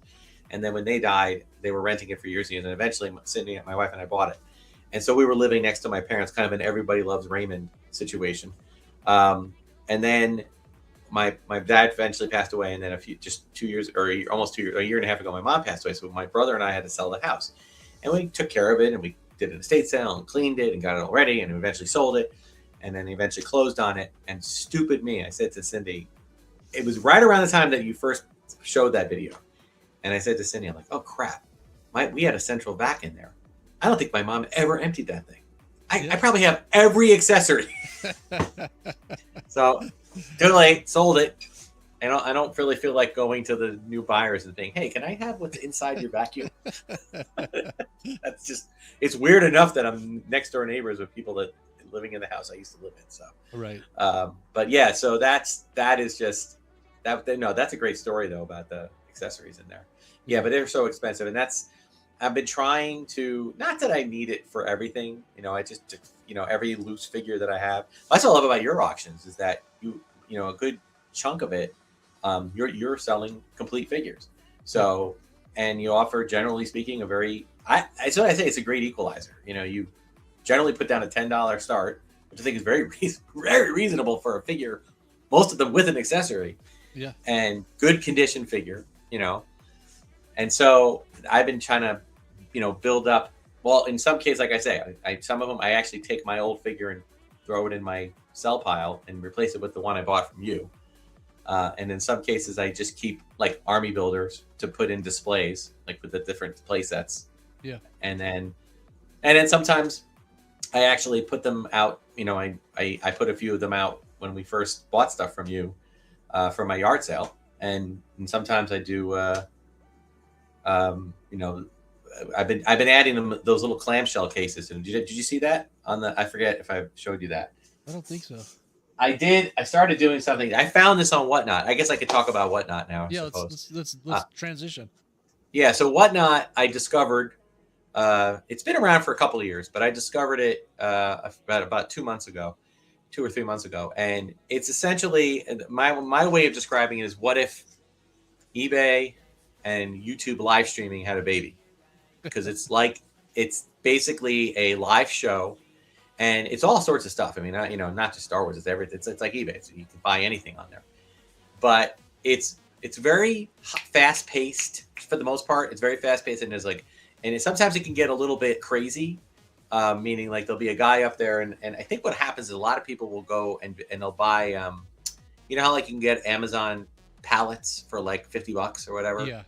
And then when they died, they were renting it for years and years. And eventually, Cindy, my wife, and I bought it. And so we were living next to my parents, kind of an Everybody Loves Raymond situation. And then my dad eventually passed away, and then a year and a half ago, my mom passed away. So my brother and I had to sell the house, and we took care of it, and we did an estate sale and cleaned it and got it all ready, and eventually sold it. And then eventually closed on it. And stupid me, I said to Cindy, it was right around the time that you first showed that video. And I said to Cindy, I'm like, oh crap, we had a central vac in there. I don't think my mom ever emptied that thing. I probably have every accessory. So too late, sold it. And I don't really feel like going to the new buyers and saying, hey, can I have what's inside your vacuum? That's just, it's weird enough that I'm next door neighbors with people that living in the house I used to live in. So right. But yeah, so that's a great story though about the accessories in there. Yeah, but they're so expensive, and I've been trying to, not that I need it for everything, you know, I just every loose figure that I have. That's what I love about your auctions is that you know a good chunk of it, you're selling complete figures. So, and you offer, generally speaking, a very so I say it's a great equalizer. You know, you generally put down a $10 start, which I think is very reasonable for a figure, most of them with an accessory. Yeah. And good condition figure, you know. And so I've been trying to, you know, build up. Well, in some cases, like I say, some of them I actually take my old figure and throw it in my sell pile and replace it with the one I bought from you. And in some cases, I just keep like army builders to put in displays, like with the different play sets. Yeah. And then sometimes I actually put them out. You know, I put a few of them out when we first bought stuff from you for my yard sale, and sometimes I do, you know, I've been adding them those little clamshell cases. And did you see that on the? I forget if I showed you that. I don't think so. I did. I started doing something. I found this on Whatnot. I guess I could talk about Whatnot now. Yeah, let's transition. Yeah, so Whatnot I discovered. It's been around for a couple of years, but I discovered it about 2 months ago, 2 or 3 months ago, and it's essentially my way of describing it is what if eBay and YouTube live streaming had a baby, because it's basically a live show. And it's all sorts of stuff. I mean, not just Star Wars. It's everything. It's like eBay. So you can buy anything on there. But it's very fast paced for the most part. It's very fast paced, and sometimes it can get a little bit crazy. Meaning, like, there'll be a guy up there, and I think what happens is a lot of people will go and they'll buy. You know how like you can get Amazon pallets for like $50 or whatever. Yeah.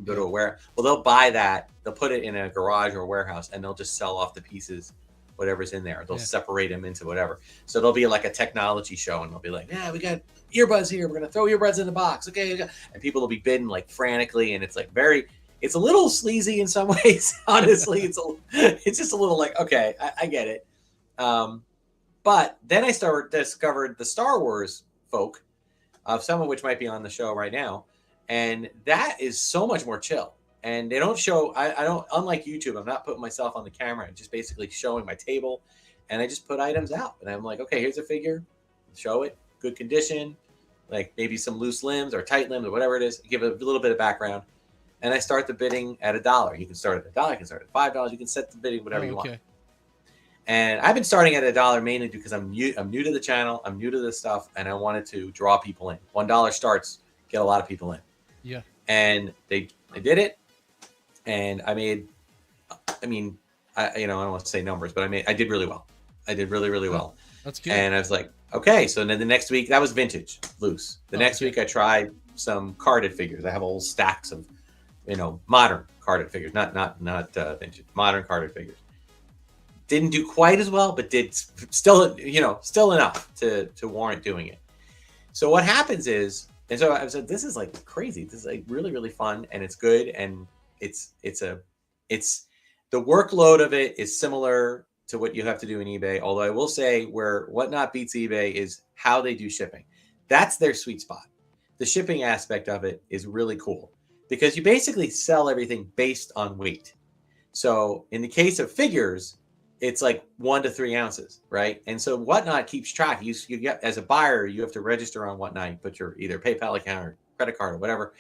Go to a warehouse. Well, they'll buy that. They'll put it in a garage or a warehouse, and they'll just sell off the pieces. Whatever's in there, they'll separate them into whatever. So there'll be like a technology show, and they'll be like, "Yeah, we got earbuds here. We're gonna throw earbuds in the box, okay?" And people will be bidding like frantically, and it's like it's a little sleazy in some ways. Honestly, it's just a little like, okay, I get it. But then I discovered the Star Wars folk, some of which might be on the show right now, and that is so much more chill. And they don't show, I don't, unlike YouTube, I'm not putting myself on the camera. I'm just basically showing my table, and I just put items out. And I'm like, okay, here's a figure, show it, good condition, like maybe some loose limbs or tight limbs or whatever it is, give it a little bit of background. And I start the bidding at $1. You can start at $1, you can start at $5, you can set the bidding whatever you want. And I've been starting at $1 mainly because I'm new to the channel, I'm new to this stuff, and I wanted to draw people in. $1 starts, get a lot of people in. Yeah. And they did it. And I don't want to say numbers, but I did really well. I did really, really well. That's good. And I was like, okay. So then the next week, that was vintage, loose. The next week I tried some carded figures. I have whole stacks of, modern carded figures, not vintage, modern carded figures. Didn't do quite as well, but did still enough to warrant doing it. So what happens is, and so I said, this is like crazy. This is like really, really fun, and it's good. And it's the workload of it is similar to what you have to do in eBay. Although I will say where Whatnot beats eBay is how they do shipping. That's their sweet spot. The shipping aspect of it is really cool because you basically sell everything based on weight. So in the case of figures, it's like 1 to 3 ounces, right? And so Whatnot keeps track. You get, as a buyer, you have to register on Whatnot. You put your either PayPal account or credit card or whatever,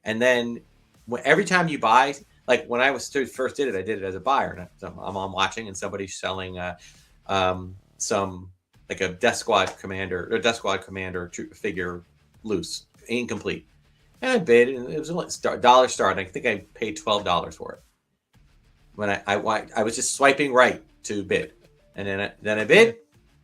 and then every time you buy, like when I first did it, I did it as a buyer. I'm watching, and somebody's selling some like a Death Squad commander figure loose, incomplete, and I bid, and it was only $1 start. And I think I paid $12 for it. When I was just swiping right to bid, and then I bid,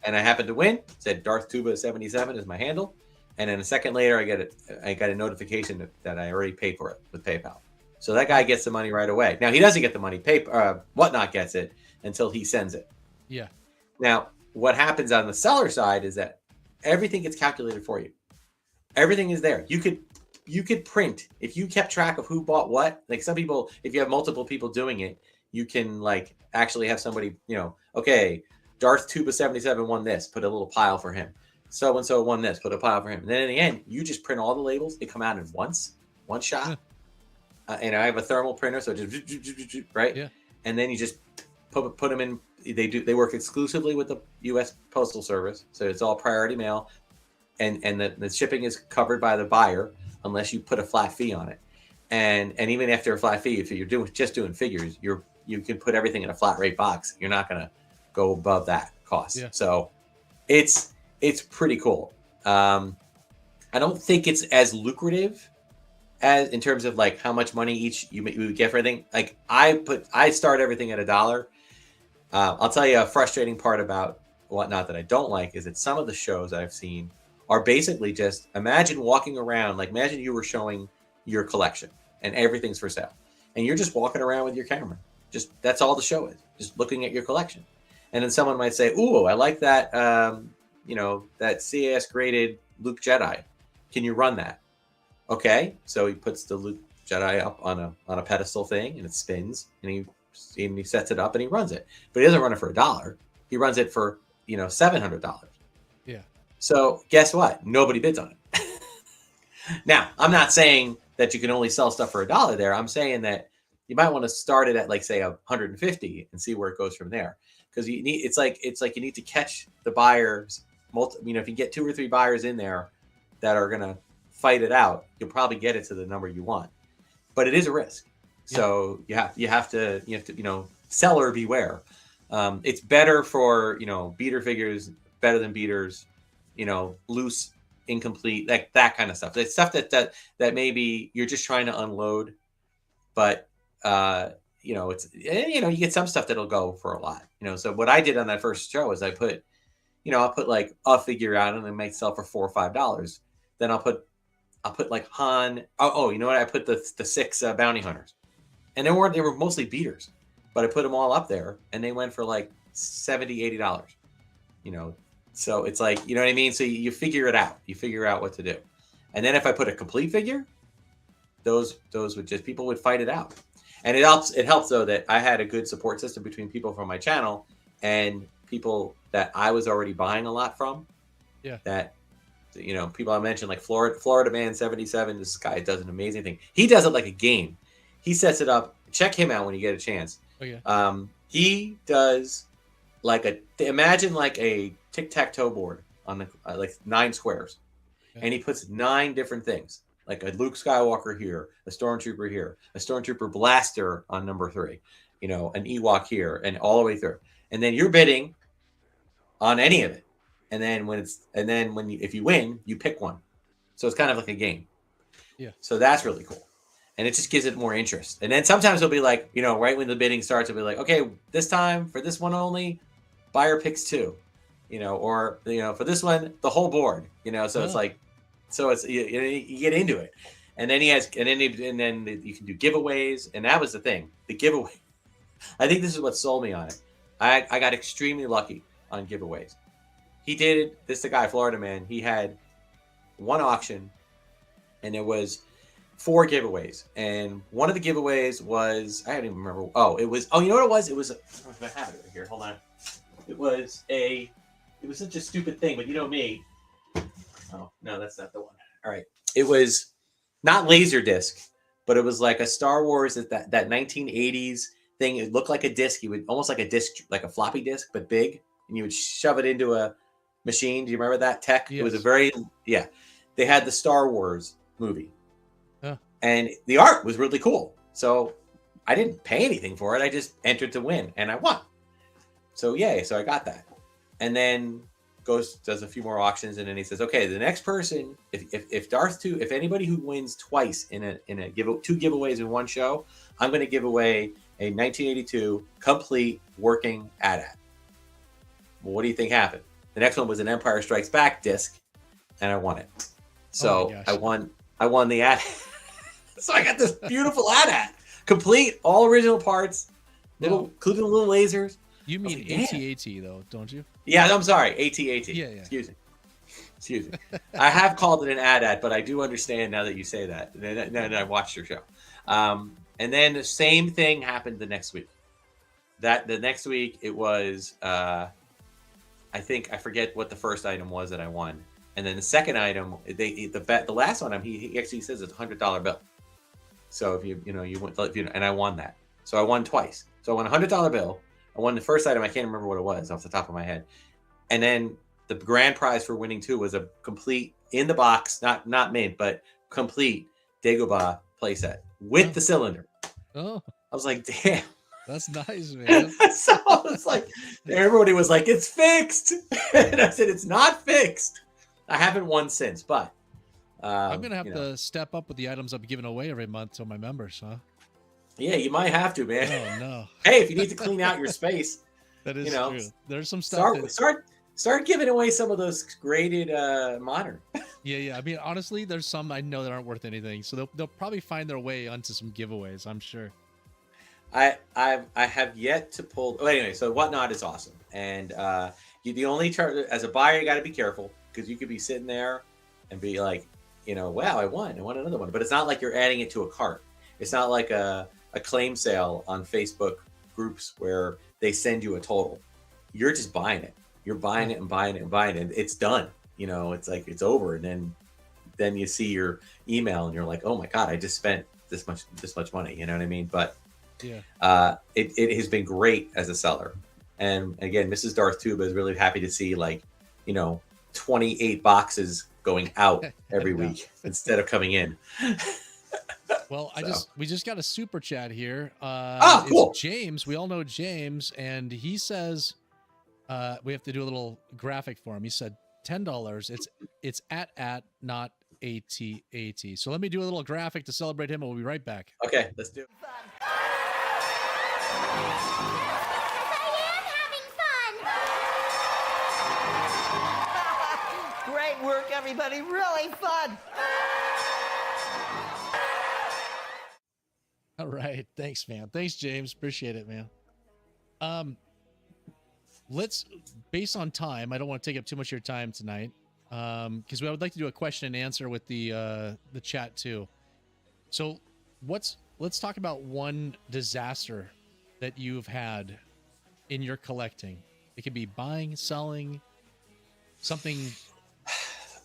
and I happened to win. It said Darth Tuba 77 is my handle. And then a second later, I got a notification that I already paid for it with PayPal. So that guy gets the money right away. Now, he doesn't get the money. Whatnot gets it until he sends it. Yeah. Now, what happens on the seller side is that everything gets calculated for you. Everything is there. You could print. If you kept track of who bought what, like some people, if you have multiple people doing it, you can like actually have somebody, okay, Darth Tuba 77 won this, put a little pile for him. So-and-so won this, put a pile for him. And then in the end, you just print all the labels. They come out in one shot. And I have a thermal printer, so just, right? Yeah. And then you just put them in. They work exclusively with the U.S. Postal Service. So it's all priority mail. And the shipping is covered by the buyer unless you put a flat fee on it. And even after a flat fee, if you're just doing figures, you can put everything in a flat rate box. You're not going to go above that cost. Yeah. So it's pretty cool. I don't think it's as lucrative as in terms of like how much money you would get for everything. Like I start everything at $1. I'll tell you a frustrating part about Whatnot that I don't like is that some of the shows I've seen are basically just imagine walking around, like imagine you were showing your collection and everything's for sale. And you're just walking around with your camera. Just that's all the show is, just looking at your collection. And then someone might say, ooh, I like that that CAS graded Luke Jedi. Can you run that? Okay. So he puts the Luke Jedi up on a pedestal thing, and it spins, and he sets it up and he runs it. But he doesn't run it for $1. He runs it for $700. Yeah. So guess what? Nobody bids on it. Now, I'm not saying that you can only sell stuff for $1 there. I'm saying that you might want to start it at like say 150 and see where it goes from there. Because it's like you need to catch the buyers. If you get 2 or 3 buyers in there that are gonna fight it out, you'll probably get it to the number you want. But it is a risk. Yeah. So you have to seller beware. It's better for beater figures, better than beaters, loose, incomplete, that kind of stuff. It's stuff that maybe you're just trying to unload, but it's you get some stuff that'll go for a lot. So what I did on that first show is I put I'll put like a figure out and it might sell for $4 or $5. Then I'll put like Han. Oh, you know what? I put the 6 bounty hunters, and they were mostly beaters, but I put them all up there, and they went for like $70, $80. So it's like, you know what I mean? So you figure it out. You figure out what to do. And then if I put a complete figure, those would just, people would fight it out. And it helps though that I had a good support system between people from my channel and people that I was already buying a lot from. Yeah. That, people I mentioned like Florida Man 77, this guy does an amazing thing. He does it like a game. He sets it up. Check him out when you get a chance. Okay. He does imagine like a tic-tac-toe board on the like 9 squares. Okay. And he puts 9 different things, like a Luke Skywalker here, a Stormtrooper here, a Stormtrooper blaster on number 3, an Ewok here, and all the way through. And then you're bidding on any of it. And then if you win, you pick one. So it's kind of like a game. Yeah. So that's really cool. And it just gives it more interest. And then sometimes it'll be like, right when the bidding starts, it'll be like, okay, this time for this one only, buyer picks 2, or for this one, the whole board, so it's like, so it's, you get into it. And then then you can do giveaways. And that was the thing, the giveaway. I think this is what sold me on it. I got extremely lucky on giveaways. He did this, the guy, Florida Man, he had one auction and there was 4 giveaways. And one of the giveaways was, I don't even remember. You know what it was? It was, I have it right here. Hold on. It was such a stupid thing, but you know me. Oh, no, that's not the one. All right. It was not Laserdisc, but it was like a Star Wars, that 1980s thing. It looked like a disc. You would almost like a disc, like a floppy disk, but big. And you would shove it into a machine. Do you remember that tech? Yes. It was they had the Star Wars movie. Huh. And the art was really cool. So I didn't pay anything for it. I just entered to win and I won. So yay. So I got that. And then does a few more auctions, and then he says, okay, the next person, if Darth Tuba, if anybody who wins twice in a 2 giveaways in one show, I'm going to give away a 1982 complete working AT-AT. Well, what do you think happened? The next one was an Empire Strikes Back disc, and I won it. So I won the AT-AT. So I got this beautiful AT-AT, complete, all original parts, including little lasers. You mean AT-AT though, don't you? Yeah, I'm sorry, AT-AT. Yeah. Excuse me. I have called it an AT-AT, but I do understand now that you say that. And I watched your show. And then the same thing happened the next week. The next week it was, I forget what the first item was that I won, and then the second item, the last one, he actually says it's $100 bill. So if you went, and I won that, so I won twice. So I won $100 bill. I won the first item. I can't remember what it was off the top of my head. And then the grand prize for winning 2 was a complete, in the box, not mint, but complete Dagobah playset with the cylinder. Oh, I was like, damn. That's nice, man. So I was like, everybody was like, it's fixed. And I said, it's not fixed. I haven't won since, but I'm going to have to step up with the items I'm giving away every month to my members, huh? Yeah, you might have to, man. Oh, no. Hey, if you need to clean out your space. That is true. There's some stuff. Start giving away some of those graded modern. Yeah. I mean, honestly, there's some I know that aren't worth anything. So they'll probably find their way onto some giveaways, I'm sure. I have yet to pull. Oh, anyway, so Whatnot is awesome, and the only as a buyer, you got to be careful because you could be sitting there and be like, wow, I won another one, but it's not like you're adding it to a cart. It's not like a claim sale on Facebook groups where they send you a total. You're just buying it. You're buying it and buying it and buying it. It's done. You know, it's like it's over, and then you see your email and you're like, oh my God, I just spent this much money. You know what I mean? But yeah, it has been great as a seller. And again, Mrs. Darth Tuba is really happy to see, like, you know, 28 boxes going out every week instead of coming in. Well, we just got a super chat here. Cool. It's James. We all know James, and he says we have to do a little graphic for him. He said $10. It's at not AT. So let me do a little graphic to celebrate him, and we'll be right back. Okay, let's do it. Great work, everybody. Really fun. All right. Thanks, man. Thanks, James. Appreciate it, man. Let's, based on time, I don't want to take up too much of your time tonight, because I would like to do a question and answer with the chat too. So let's talk about one disaster that you've had in your collecting. It could be buying, selling, something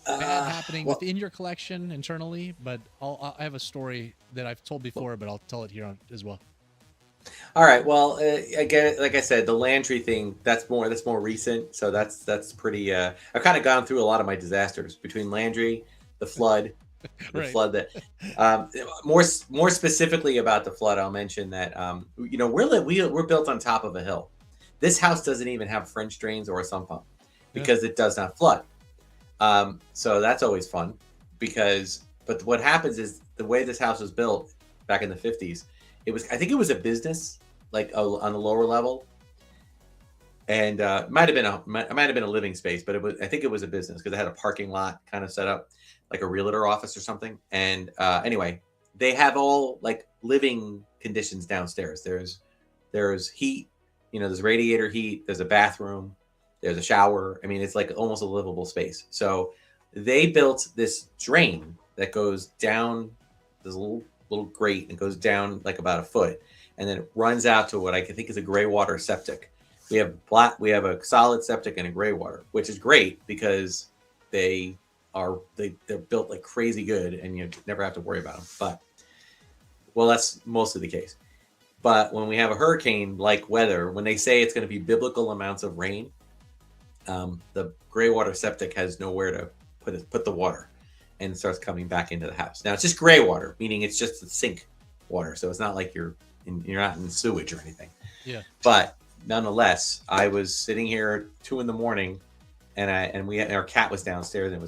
bad happening within your collection internally, but I have a story that I've told before, but I'll tell it here as well. All right. Well, again, like I said, the Landry thing, that's more recent. So that's pretty, I've kind of gone through a lot of my disasters between Landry, the flood, Right. flood that, more specifically about the flood. I'll mention that, you know, we're built on top of a hill. This house doesn't even have French drains or a sump pump because it does not flood. So that's always fun but what happens is the way this house was built back in the 50s, I think it was a business, like on the lower level. And, it might've been a living space, but I think it was a business because it had a parking lot kind of set up like a realtor office or something. And, anyway, they have all like living conditions downstairs. There's heat, you know, there's radiator heat, there's a bathroom, there's a shower. I mean, it's like almost a livable space. So they built this drain that goes down this little grate and goes down like about a foot, and then it runs out to what I think is a gray water septic. We have a solid septic and a gray water, which is great because they're built like crazy good, and you never have to worry about them. But well, that's mostly the case. But when we have a hurricane-like weather, when they say it's going to be biblical amounts of rain, the gray water septic has nowhere to put the water, and it starts coming back into the house. Now it's just gray water, meaning it's just the sink water, so it's not like you're not in sewage or anything. Yeah. But nonetheless, I was sitting here at 2 a.m. and our cat was downstairs, and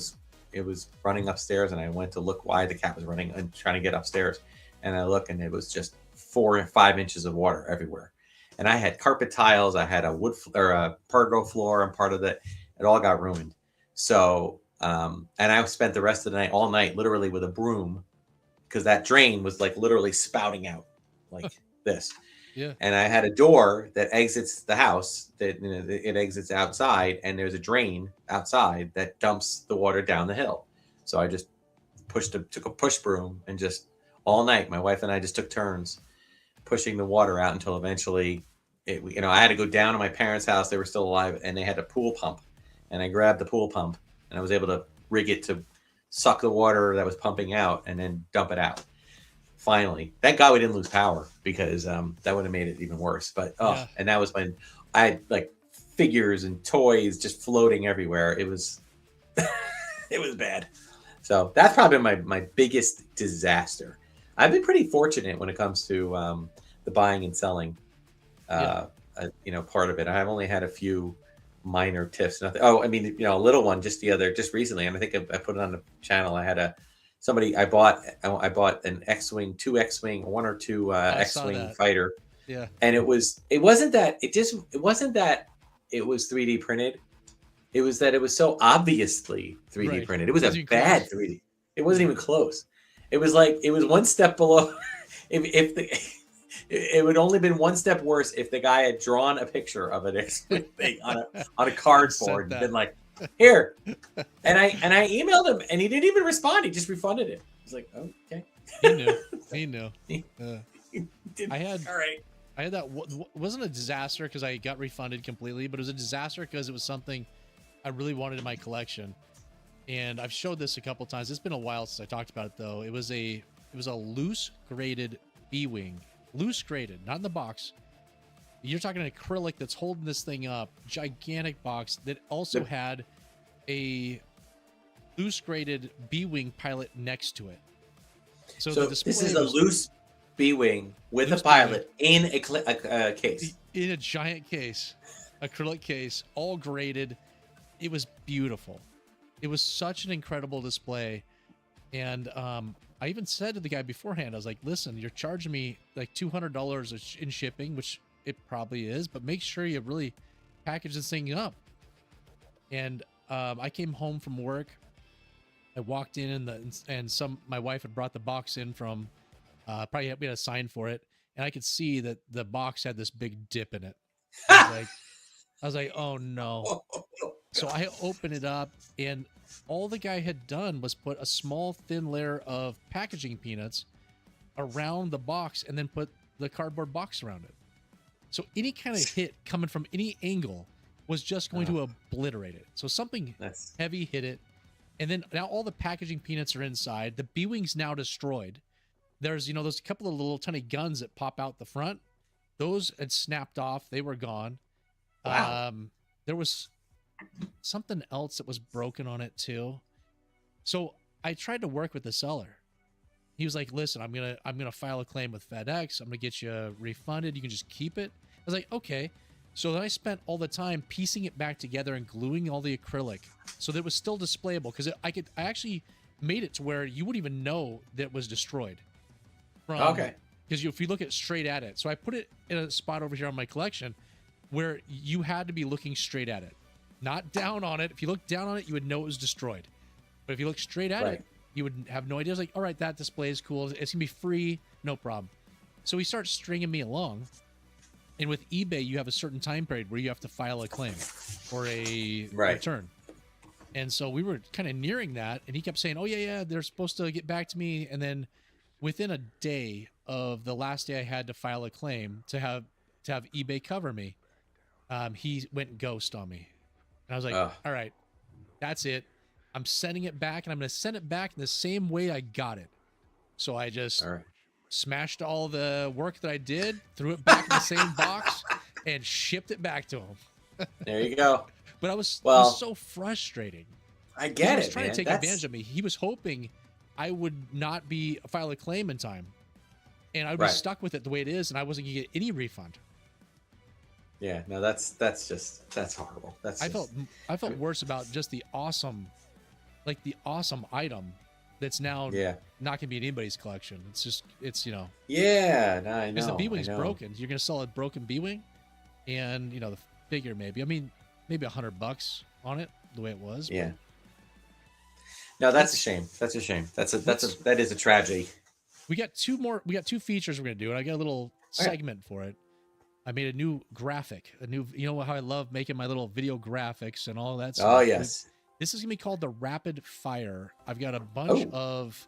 it was running upstairs, and I went to look why the cat was running and trying to get upstairs, and I look, and it was just 4 or 5 inches of water everywhere. And I had carpet tiles, I had a pergo floor, and part of it all got ruined. So, and I spent the rest of the night, all night, literally with a broom, because that drain was like literally spouting out like this. Yeah. And I had a door that exits the house, that, you know, it exits outside, and there's a drain outside that dumps the water down the hill. So I just took a push broom, and just all night, my wife and I just took turns pushing the water out until eventually I had to go down to my parents' house. They were still alive, and they had a pool pump, and I grabbed the pool pump, and I was able to rig it to suck the water that was pumping out and then dump it out. Finally, thank God we didn't lose power, because that would have made it even worse. But and that was when I had like figures and toys just floating everywhere. It was it was bad. So that's probably my biggest disaster. I've been pretty fortunate when it comes to the buying and selling, part of it. I've only had a few minor tiffs. Nothing. Oh, I mean, a little one just recently, and I think I put it on the channel. I had I bought an X-wing, 2 X-wing, 1 or 2 X-wing fighter. Yeah. And it wasn't that it was 3D printed. It was that it was so obviously 3D printed. It was a bad 3D. It wasn't even close. It was like, it was one step below. It would only been one step worse if the guy had drawn a picture of an X-wing thing on a cardboard and been like, here. And I emailed him, and he didn't even respond. He just refunded it. He's like, oh, okay. He knew. He knew. Did- I had all right. I had that wasn't a disaster because I got refunded completely, but it was a disaster because it was something I really wanted in my collection. And I've showed this a couple times. It's been a while since I talked about it though. It was a loose graded B-wing. Loose graded, not in the box. You're talking an acrylic that's holding this thing up. Gigantic box that also had a loose graded B-wing pilot next to it. So the display this is a loose B-wing with a pilot in a case. In a giant case, acrylic case, all graded. It was beautiful. It was such an incredible display. And I even said to the guy beforehand, I was like, listen, you're charging me like $200 in shipping, which it probably is, but make sure you really package this thing up. And I came home from work. I walked in and my wife had brought the box in from probably we had a sign for it, and I could see that the box had this big dip in it. I was like, oh no. So I opened it up, and all the guy had done was put a small thin layer of packaging peanuts around the box and then put the cardboard box around it. So any kind of hit coming from any angle was just going to obliterate it. So something heavy hit it. And then now all the packaging peanuts are inside. The B-wing's now destroyed. There's, those couple of little tiny guns that pop out the front. Those had snapped off. They were gone. Wow. There was something else that was broken on it too. So I tried to work with the seller. He was like, listen, I'm gonna file a claim with FedEx. I'm gonna get you refunded. You can just keep it. I was like, okay. So then I spent all the time piecing it back together and gluing all the acrylic so that it was still displayable, because I actually made it to where you wouldn't even know that it was destroyed. Okay. Because if you look at straight at it. So I put it in a spot over here on my collection where you had to be looking straight at it, not down on it. If you look down on it, you would know it was destroyed. But if you look straight at it, you would have no idea. I was like, all right, that display is cool. It's gonna be free, no problem. So he starts stringing me along. And with eBay, you have a certain time period where you have to file a claim or a return. And so we were kind of nearing that, and he kept saying, oh yeah, they're supposed to get back to me. And then within a day of the last day I had to file a claim to have eBay cover me, he went ghost on me. And I was like, all right, that's it. I'm sending it back, and I'm going to send it back in the same way I got it. So I just smashed all the work that I did, threw it back in the same box, and shipped it back to him. There you go. But it was so frustrating. I get it. He was trying to take advantage of me. He was hoping I would not file a claim in time, and I would be stuck with it the way it is, and I wasn't going to get any refund. Yeah, no, that's horrible. I felt worse about just the awesome item that's now not gonna be in anybody's collection. It's Yeah, no, I know. Because the B-wing's broken. You're gonna sell a broken B-wing, and the figure maybe $100 on it the way it was. Yeah. No, that's a shame. That's a shame. That is a tragedy. We got two features we're gonna do, and I got a little segment for it. I made a new graphic, you know how I love making my little video graphics and all that stuff. Oh yes. This is gonna be called the rapid fire. I've got a bunch of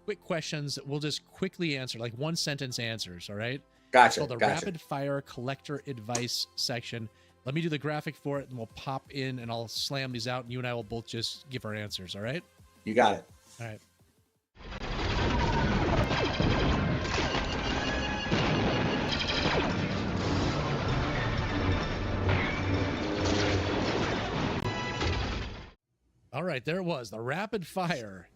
quick questions that we'll just quickly answer, like 1-sentence answers. All right. Gotcha. It's called the rapid fire collector advice section. Let me do the graphic for it, and we'll pop in, and I'll slam these out, and you and I will both just give our answers. All right. You got it. All right. All right, there it was, the rapid fire.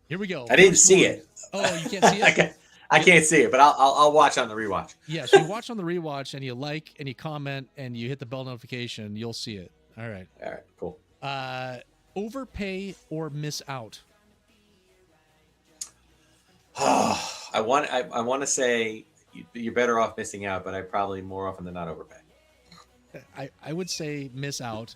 Here we go. I didn't see it. Oh, you can't see it? I can't see it, but I'll watch on the rewatch. Yeah, so you watch on the rewatch, and you like, and you comment, and you hit the bell notification, you'll see it. All right. All right, cool. Overpay or miss out? I want to say you're better off missing out, but I probably more often than not overpay. I would say miss out.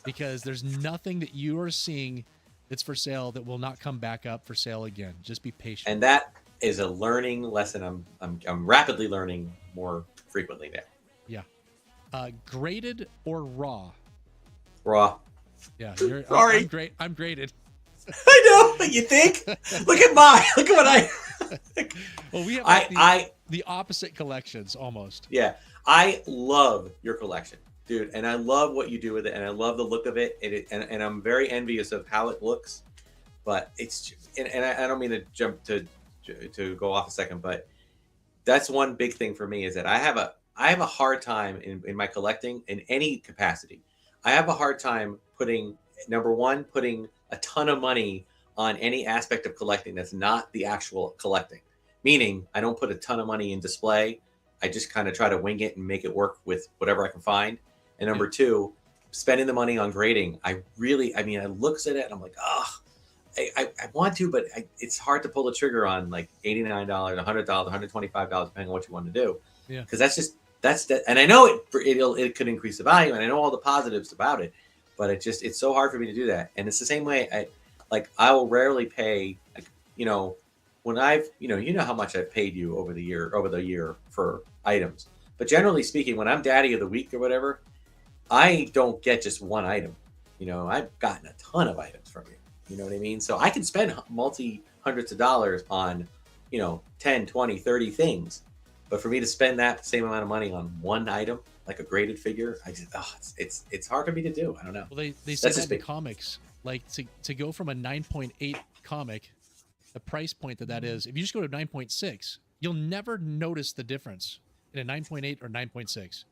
Because there's nothing that you are seeing that's for sale that will not come back up for sale again. Just be patient. And that is a learning lesson I'm rapidly learning more frequently now. Yeah. Graded or raw? Raw. Yeah. Sorry. I'm graded. I know. You think? Look at what I. Well, we have like the opposite collections almost. Yeah, I love your collection, dude, and I love what you do with it, and I love the look of it, and I'm very envious of how it looks. But it's and I don't mean to jump to go off a second, but that's one big thing for me is that I have a hard time in my collecting in any capacity. I have a hard time putting a ton of money on any aspect of collecting that's not the actual collecting. Meaning, I don't put a ton of money in display. I just kind of try to wing it and make it work with whatever I can find. And number two, spending the money on grading. I looks at it and I'm like, oh, I want to, but it's hard to pull the trigger on like $89, $100, $125, depending on what you want to do. Yeah. Because that's that. And I know it could increase the value, and I know all the positives about it, but it's so hard for me to do that. And it's the same way I will rarely pay, when you know how much I've paid you over the year for items. But generally speaking, when I'm daddy of the week or whatever, I don't get just one item. I've gotten a ton of items from you. You know what I mean? So I can spend hundreds of dollars on, 10, 20, 30 things. But for me to spend that same amount of money on one item, like a graded figure, it's hard for me to do. I don't know. Well, they say that in comics, like to go from a 9.8 comic, the price point that is, if you just go to 9.6, you'll never notice the difference in a 9.8 or 9.6.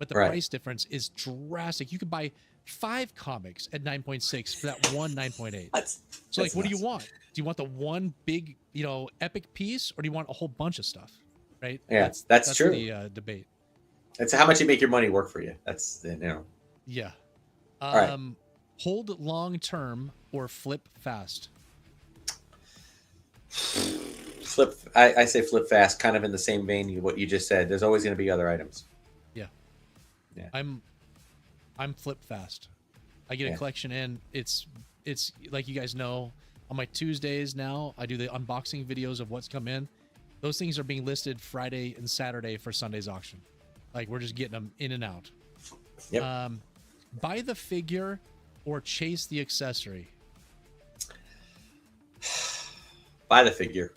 But the price difference is drastic. You could buy 5 comics at 9.6 for that one 9.8. So like, what do you want? Do you want the one big, epic piece, or do you want a whole bunch of stuff? Right? Yeah, that's true. The debate. It's how much you make your money work for you. That's Yeah. All right. Hold long term or flip fast. I say flip fast, kind of in the same vein of what you just said. There's always going to be other items. Yeah. I'm flip fast. I get a collection in. It's like you guys know, on my Tuesdays now, I do the unboxing videos of what's come in. Those things are being listed Friday and Saturday for Sunday's auction. Like, we're just getting them in and out. Yep. Buy the figure or chase the accessory. Buy the figure.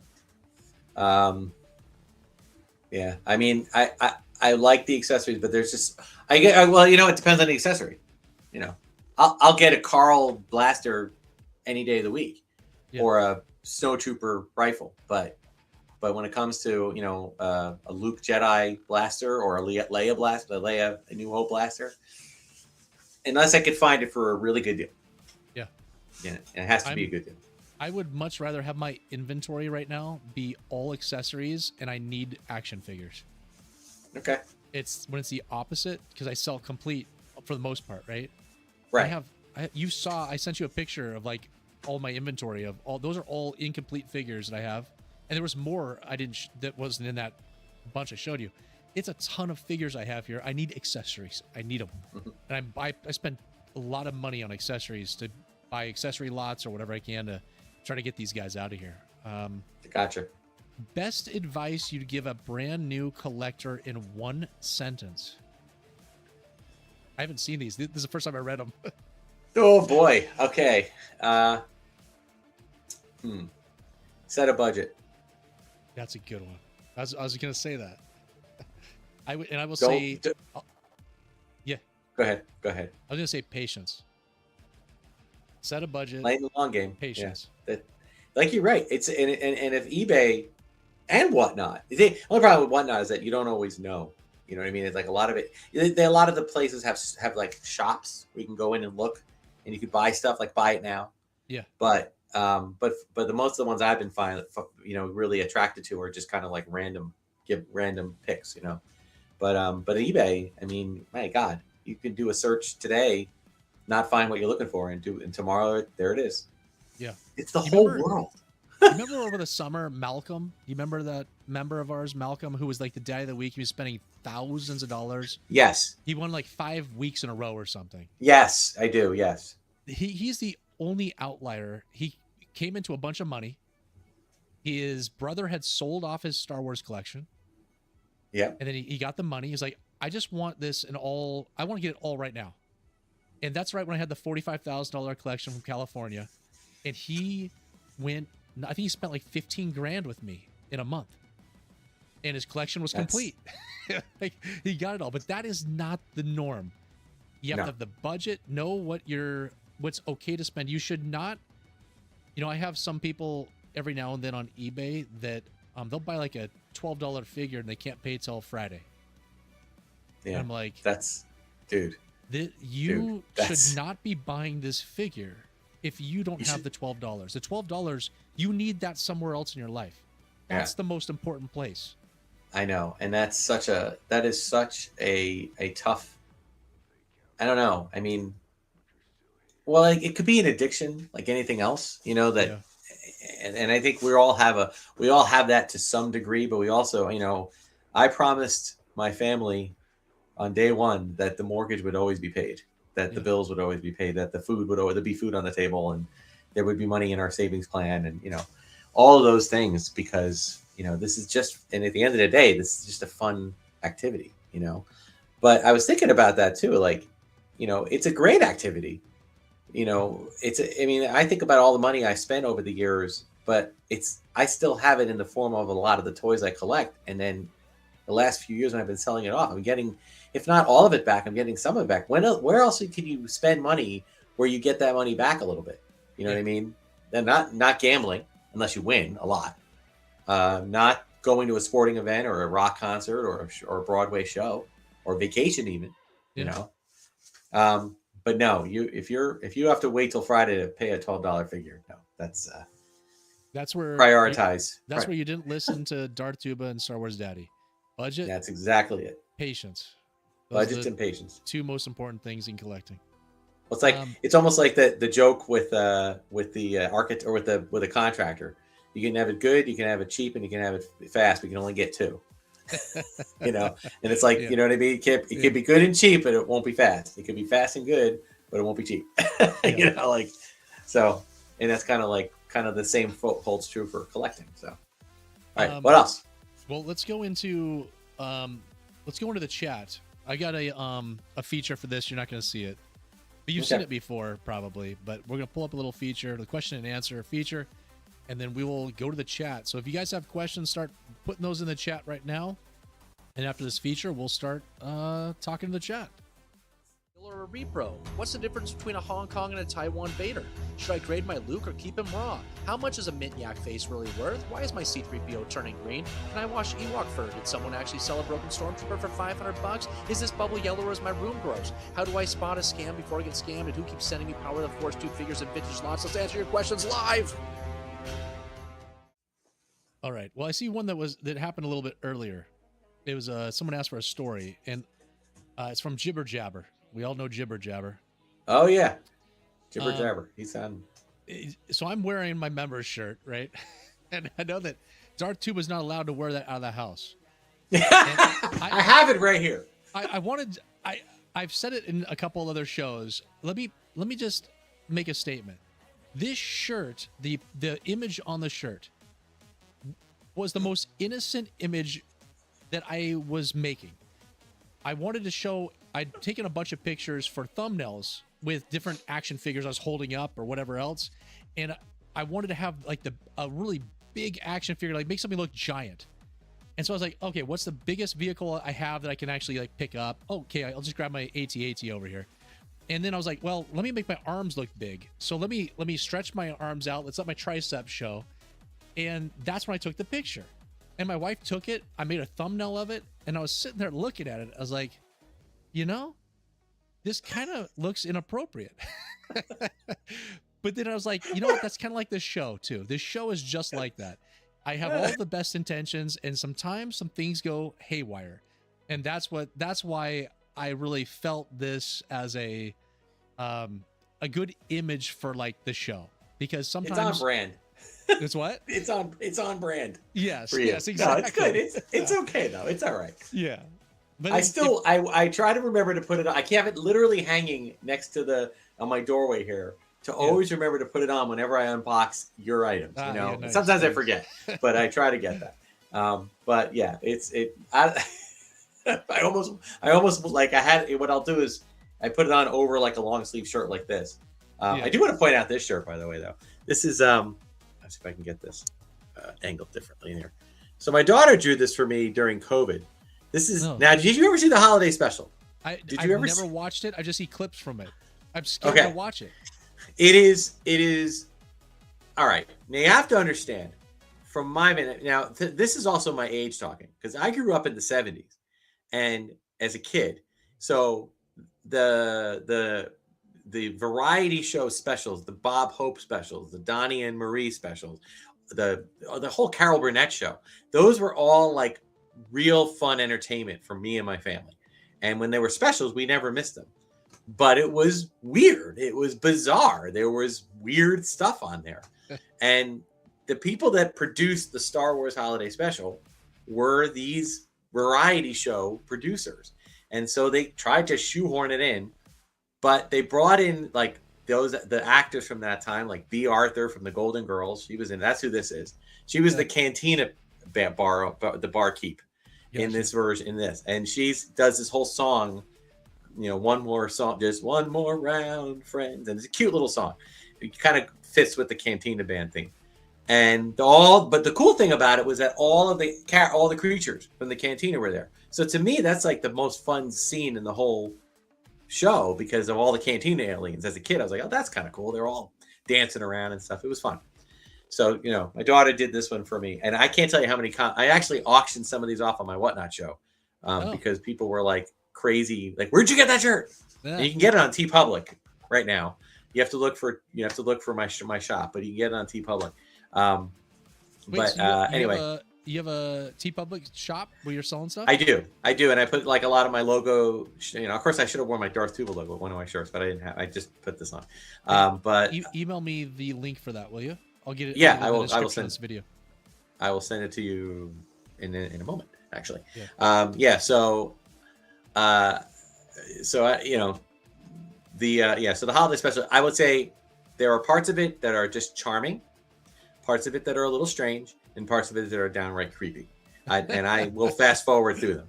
Yeah. I mean, I like the accessories, but there's just it depends on the accessory. I'll get a Carl blaster any day of the week, or a snowtrooper rifle, but when it comes to a Luke Jedi blaster or a Leia blaster, a New Hope blaster, unless I could find it for a really good deal. Yeah, and it has to be a good deal. I would much rather have my inventory right now be all accessories, and I need action figures. Okay. It's when it's the opposite, because I sell complete for the most part, right? Right. I sent you a picture of like all my inventory of all. Those are all incomplete figures that I have, and there was more that wasn't in that bunch I showed you. It's a ton of figures I have here. I need accessories. I need them, and I spend a lot of money on accessories to buy accessory lots or whatever I can to try to get these guys out of here. Gotcha. Best advice you'd give a brand new collector in one sentence. I haven't seen these. This is the first time I read them. Oh boy. Okay. Set a budget. That's a good one. I was going to say that. I will say. Yeah. Go ahead. I was going to say patience. Set a budget. Play the long game. Patience. Yeah. Like you're right. It's and if eBay and whatnot. The only problem with whatnot is that you don't always know. You know what I mean? It's like a lot of the places have like shops where you can go in and look, and you could buy stuff, like buy it now. Yeah. But the most of the ones I've been finding, really attracted to are just kind of like random picks, But eBay, I mean, my God, you can do a search today, not find what you're looking for, and tomorrow there it is. Yeah. It's the whole world. You remember over the summer, Malcolm? You remember that member of ours, Malcolm, who was like the daddy of the week? He was spending thousands of dollars. Yes. He won like 5 weeks in a row or something. Yes, I do. Yes. He's the only outlier. He came into a bunch of money. His brother had sold off his Star Wars collection. Yeah. And then he got the money. He's like, I just want this I want to get it all right now. And that's right when I had the $45,000 collection from California. and he went. I think he spent like 15 grand with me in a month, and his collection was complete. Like, he got it all, but that is not the norm. You have to have the budget, know what's okay to spend. You should not. I have some people every now and then on eBay that they'll buy like a $12 figure and they can't pay till Friday. Yeah, and I'm like, dude. You should not be buying this figure if you don't have the $12. The $12, you need that somewhere else in your life. That's the most important place. I know, and that is such a tough. I don't know. I mean, well, it could be an addiction, like anything else. That, and I think we all have that to some degree. But we also, I promised my family on day one that the mortgage would always be paid, that the bills would always be paid, that the food would always be food on the table, and there would be money in our savings plan, and all of those things, because this is just, and at the end of the day, this is just a fun activity, But I was thinking about that too, like, it's a great activity. I think about all the money I spent over the years, but I still have it in the form of a lot of the toys I collect. And then the last few years when I've been selling it off, I'm getting, if not all of it back, I'm getting some of it back. Where else can you spend money where you get that money back a little bit? You know what I mean? Then not gambling unless you win a lot. Not going to a sporting event or a rock concert or a Broadway show or vacation even, But no, if you have to wait till Friday to pay a $12 figure, no, that's where prioritize. Where you didn't listen to Darth Tuba and Star Wars Daddy. Budget. That's exactly it. Patience. Budget and patience. Two most important things in collecting. Well, it's like it's almost like the joke with the architect or with the contractor. You can have it good, you can have it cheap, and you can have it fast, but you can only get two. And it's like, you know what I mean? It could be good and cheap, but it won't be fast. It could be fast and good, but it won't be cheap. So, and that's kind of the same holds true for collecting. So, all right, what else? Well, let's go into the chat. I got a feature for this. You're not going to see it, but you've seen it before probably. But we're going to pull up a little feature, the question and answer feature, and then we will go to the chat. So if you guys have questions, start putting those in the chat right now. And after this feature, we'll start talking to the chat. Or a repro? What's the difference between a Hong Kong and a Taiwan Vader? Should I grade my Luke or keep him raw? How much is a Mintyak face really worth? Why is my C-3PO turning green? Can I wash Ewok fur? Did someone actually sell a broken Stormtrooper for $500? Is this bubble yellow or is my room gross? How do I spot a scam before I get scammed? And who keeps sending me Power of the Force 2 figures and vintage lots? Let's answer your questions live! All right. Well, I see one that happened a little bit earlier. It was someone asked for a story, and it's from Jibber Jabber. We all know Jibber Jabber. Oh yeah, Jibber Jabber. He's on. So I'm wearing my member's shirt, right? And I know that Darth Tuba is not allowed to wear that out of the house. I have it right here. I've said it in a couple of other shows. Let me just make a statement. This shirt, the image on the shirt, was the most innocent image that I was making. I wanted to show, I'd taken a bunch of pictures for thumbnails with different action figures I was holding up or whatever else. And I wanted to have like a really big action figure, like make something look giant. And so I was like, okay, what's the biggest vehicle I have that I can actually like pick up? Okay, I'll just grab my AT-AT over here. And then I was like, well, let me make my arms look big. So let me stretch my arms out. Let's let my triceps show. And that's when I took the picture. And my wife took it. I made a thumbnail of it. And I was sitting there looking at it. I was like, this kind of looks inappropriate. But then I was like, you know what? That's kind of like this show too. This show is just like that. I have all the best intentions, and sometimes some things go haywire. And that's why I really felt this as a good image for like the show, because sometimes it's on brand. It's what? It's on brand. Yes, yes, exactly. No, it's good. It's okay though. It's all right. Yeah. But I try to remember to put it on. I have it literally hanging next to on my doorway here to always remember to put it on whenever I unbox your items. Yeah, nice, sometimes nice. I forget, but I try to get that. But yeah, I almost like what I'll do is I put it on over like a long sleeve shirt like this, I do want to point out this shirt, by the way, though. This is let's see if I can get this angled differently here. So my daughter drew this for me during COVID. This is now. Did you ever see the holiday special? I've never watched it. I just see clips from it. I'm scared to watch it. It is. All right. Now you have to understand. From my minute now, this is also my age talking because I grew up in the 70s, and as a kid, so the variety show specials, the Bob Hope specials, the Donnie and Marie specials, the whole Carol Burnett show, those were all like real fun entertainment for me and my family. And when they were specials, we never missed them. But it was weird. It was bizarre. There was weird stuff on there. And the people that produced the Star Wars Holiday Special were these variety show producers. And so they tried to shoehorn it in, but they brought in like the actors from that time, like B. Arthur from the Golden Girls. She was in, that's who this is. She was the cantina the barkeep in this version, in this. And she does this whole song, one more song, just one more round, friends. And it's a cute little song. It kind of fits with the cantina band thing. And but the cool thing about it was that all the creatures from the cantina were there. So to me, that's like the most fun scene in the whole show because of all the cantina aliens. As a kid, I was like, oh, that's kind of cool. They're all dancing around and stuff. It was fun. So, my daughter did this one for me. And I can't tell you how many I actually auctioned some of these off on my Whatnot show because people were like crazy. Like, where'd you get that shirt? Yeah. And you can get it on TeePublic right now. You have to look for my shop, but you can get it on TeePublic. Anyway, you have a TeePublic shop where you're selling stuff? I do, and I put like a lot of my logo. Of course, I should have worn my Darth Tuba logo with one of my shirts, but I didn't have. I just put this on. But email me the link for that, will you? I'll get it. Yeah, I will send this video. I will send it to you in a moment, actually. Yeah. So the holiday special. I would say there are parts of it that are just charming. Parts of it that are a little strange, and parts of it that are downright creepy. I will fast forward through them.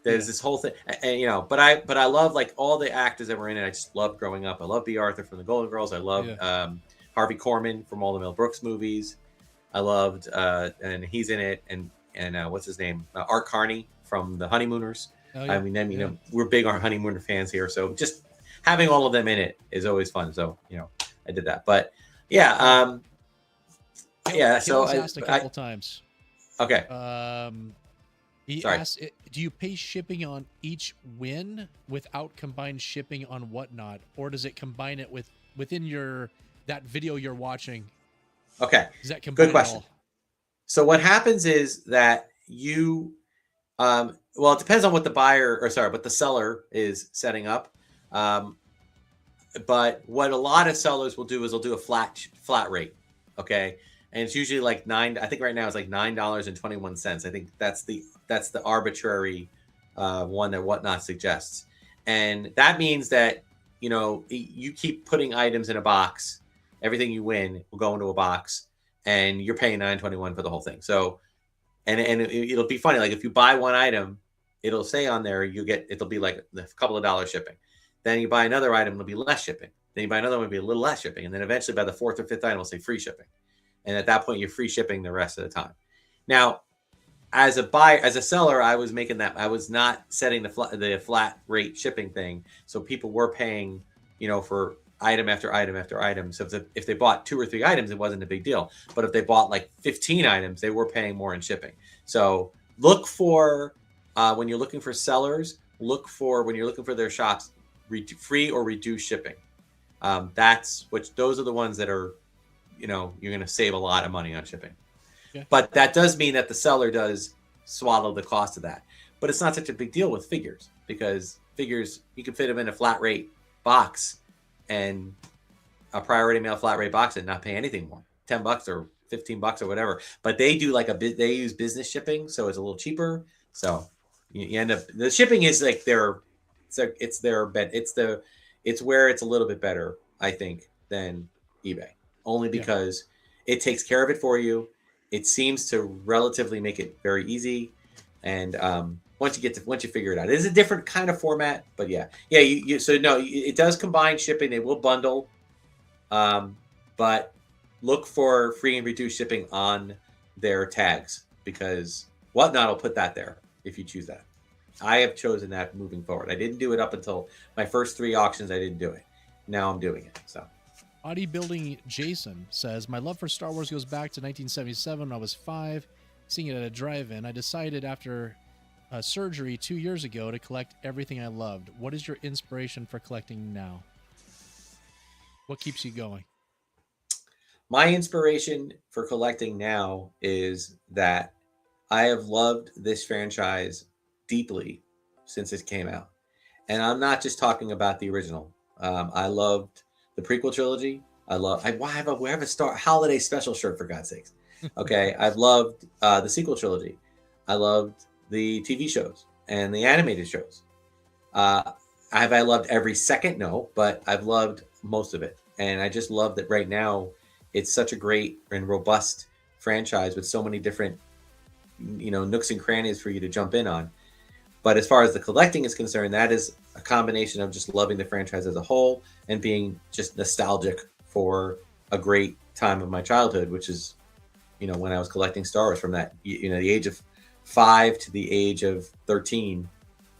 There's this whole thing, and but I love like all the actors that were in it. I just loved growing up. I love B. Arthur from the Golden Girls. I love Harvey Korman from all the Mel Brooks movies. I loved, and he's in it, and what's his name? Art Carney from the Honeymooners. Oh, yeah. I mean, we're big Honeymooner fans here, so just having all of them in it is always fun. So I did that, but yeah. So I asked a couple times. Okay. He asked, do you pay shipping on each win without combined shipping on Whatnot, or does it combine it within that video you're watching? Okay. Does that combine? Good question. So what happens is that you, it depends on what what the seller is setting up. But what a lot of sellers will do is they'll do a flat rate. Okay. And it's usually like I think right now it's like $9.21. I think that's the arbitrary one that Whatnot suggests. And that means that, you keep putting items in a box. Everything you win will go into a box and you're paying $9.21 for the whole thing. So, and it'll be funny. Like if you buy one item, it'll say on there, it'll be like a couple of dollars shipping. Then you buy another item, it'll be less shipping. Then you buy another one, it'll be a little less shipping. And then eventually by the fourth or fifth item, it'll say free shipping. And at that point, you're free shipping the rest of the time. Now, as a seller, I was making that. I was not setting the flat rate shipping thing. So people were paying, for item after item after item. So if they bought 2 or 3 items, it wasn't a big deal. But if they bought like 15 items, they were paying more in shipping. So look for, when you're looking for sellers, when you're looking for their shops, free or reduced shipping. Those are the ones that are, you're going to save a lot of money on shipping. Yeah. But that does mean that the seller does swallow the cost of that. But it's not such a big deal with figures because figures, you can fit them in a flat rate box and a priority mail flat rate box and not pay anything more, $10 or $15 or whatever. But they do they use business shipping. So it's a little cheaper. So you end up, the shipping is like it's where it's a little bit better, I think, than eBay. Only because it takes care of it for you. It seems to relatively make it very easy. And once you figure it out, it is a different kind of format. But it does combine shipping. They will bundle But look for free and reduced shipping on their tags, because Whatnot will put that there if you choose that. I have chosen that moving forward. I didn't do it up until my first 3 auctions. I didn't do it. Now I'm doing it. So, Bodybuilding Jason says, my love for Star Wars goes back to 1977 when I was 5, seeing it at a drive-in. I decided after surgery 2 years ago to collect everything I loved. What is your inspiration for collecting now? What keeps you going? My inspiration for collecting now is that I have loved this franchise deeply since it came out. And I'm not just talking about the original. I loved the prequel trilogy. I have a Star Holiday special shirt, for God's sakes. Okay. I've loved the sequel trilogy. I loved the TV shows and the animated shows. Have I loved every second? No, but I've loved most of it. And I just love that right now it's such a great and robust franchise with so many different, nooks and crannies for you to jump in on. But as far as the collecting is concerned, that is a combination of just loving the franchise as a whole and being just nostalgic for a great time of my childhood, which is, when I was collecting Star Wars from that, the age of 5 to the age of 13.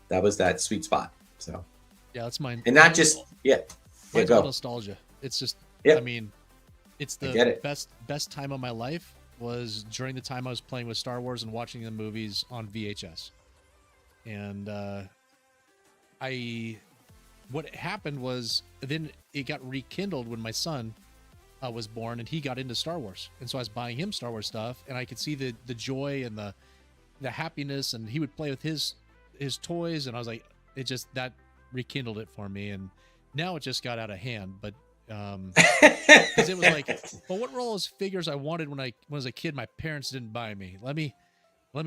That was that sweet spot. So, yeah, that's mine. And not just, mine's go. Nostalgia. It's just, Yeah. I mean, it's the best time of my life was during the time I was playing with Star Wars and watching the movies on VHS. And what happened was then it got rekindled when my son was born and he got into Star Wars. And so I was buying him Star Wars stuff, and I could see the joy and the happiness, and he would play with his toys, and I was like, that rekindled it for me. And now it just got out of hand, but because it was like, well, what were all those figures I wanted when I was a kid my parents didn't buy me? Let me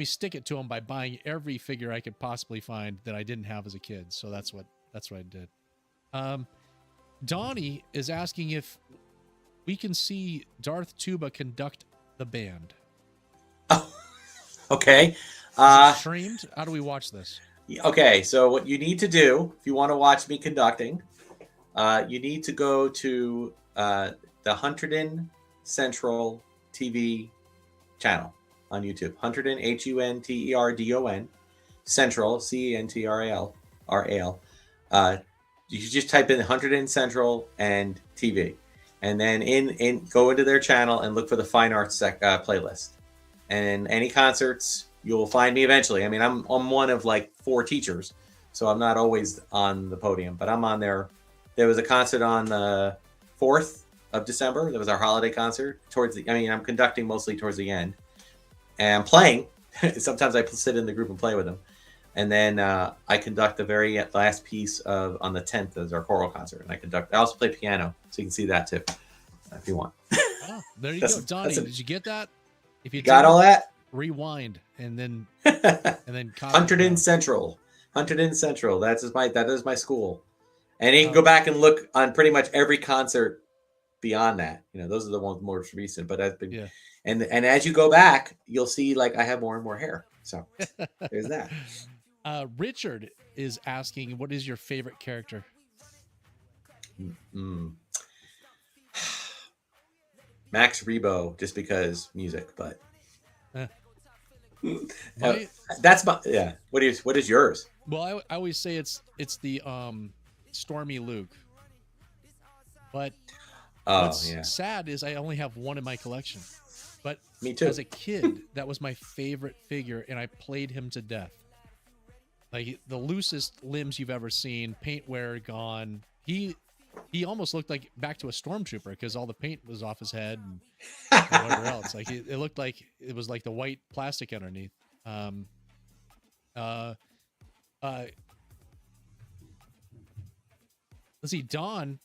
stick it to them by buying every figure I could possibly find that I didn't have as a kid. So that's what I did. Donnie is asking if we can see Darth Tuba conduct the band. Oh, okay. Streamed? How do we watch this? Okay, so what you need to do if you want to watch me conducting, you need to go to the Hunterdon Central TV channel on YouTube. Hunterdon, Hunterdon, Central, Central. You just type in Hunterdon Central and TV, and then go into their channel and look for the Fine Arts playlist. And any concerts, you'll find me eventually. I mean, I'm one of like 4 teachers, so I'm not always on the podium, but I'm on there. There was a concert on the 4th of December. That was our holiday concert. I'm conducting mostly towards the end. And I'm playing. Sometimes I sit in the group and play with them. And then I conduct the very last piece on the 10th as our choral concert. And I also play piano, so you can see that too, if you want. Oh, there you go. Donnie, did you get that? If you got all that, rewind and then Hunterdon Central. Hunterdon Central. That is my school. And you can go back and look on pretty much every concert beyond that. Those are the ones more recent. But I've been, and as you go back, you'll see like I have more and more hair. So there's that. Richard is asking, what is your favorite character? Max Rebo, just because music, but that's my What is yours? Well, I always say it's the Stormy Luke, but what's sad is I only have one in my collection. But me too. As a kid, that was my favorite figure, and I played him to death. Like the loosest limbs you've ever seen, paint wear gone. He almost looked like back to a stormtrooper because all the paint was off his head and whatever else. Like it looked like it was like the white plastic underneath. Let's see, Don,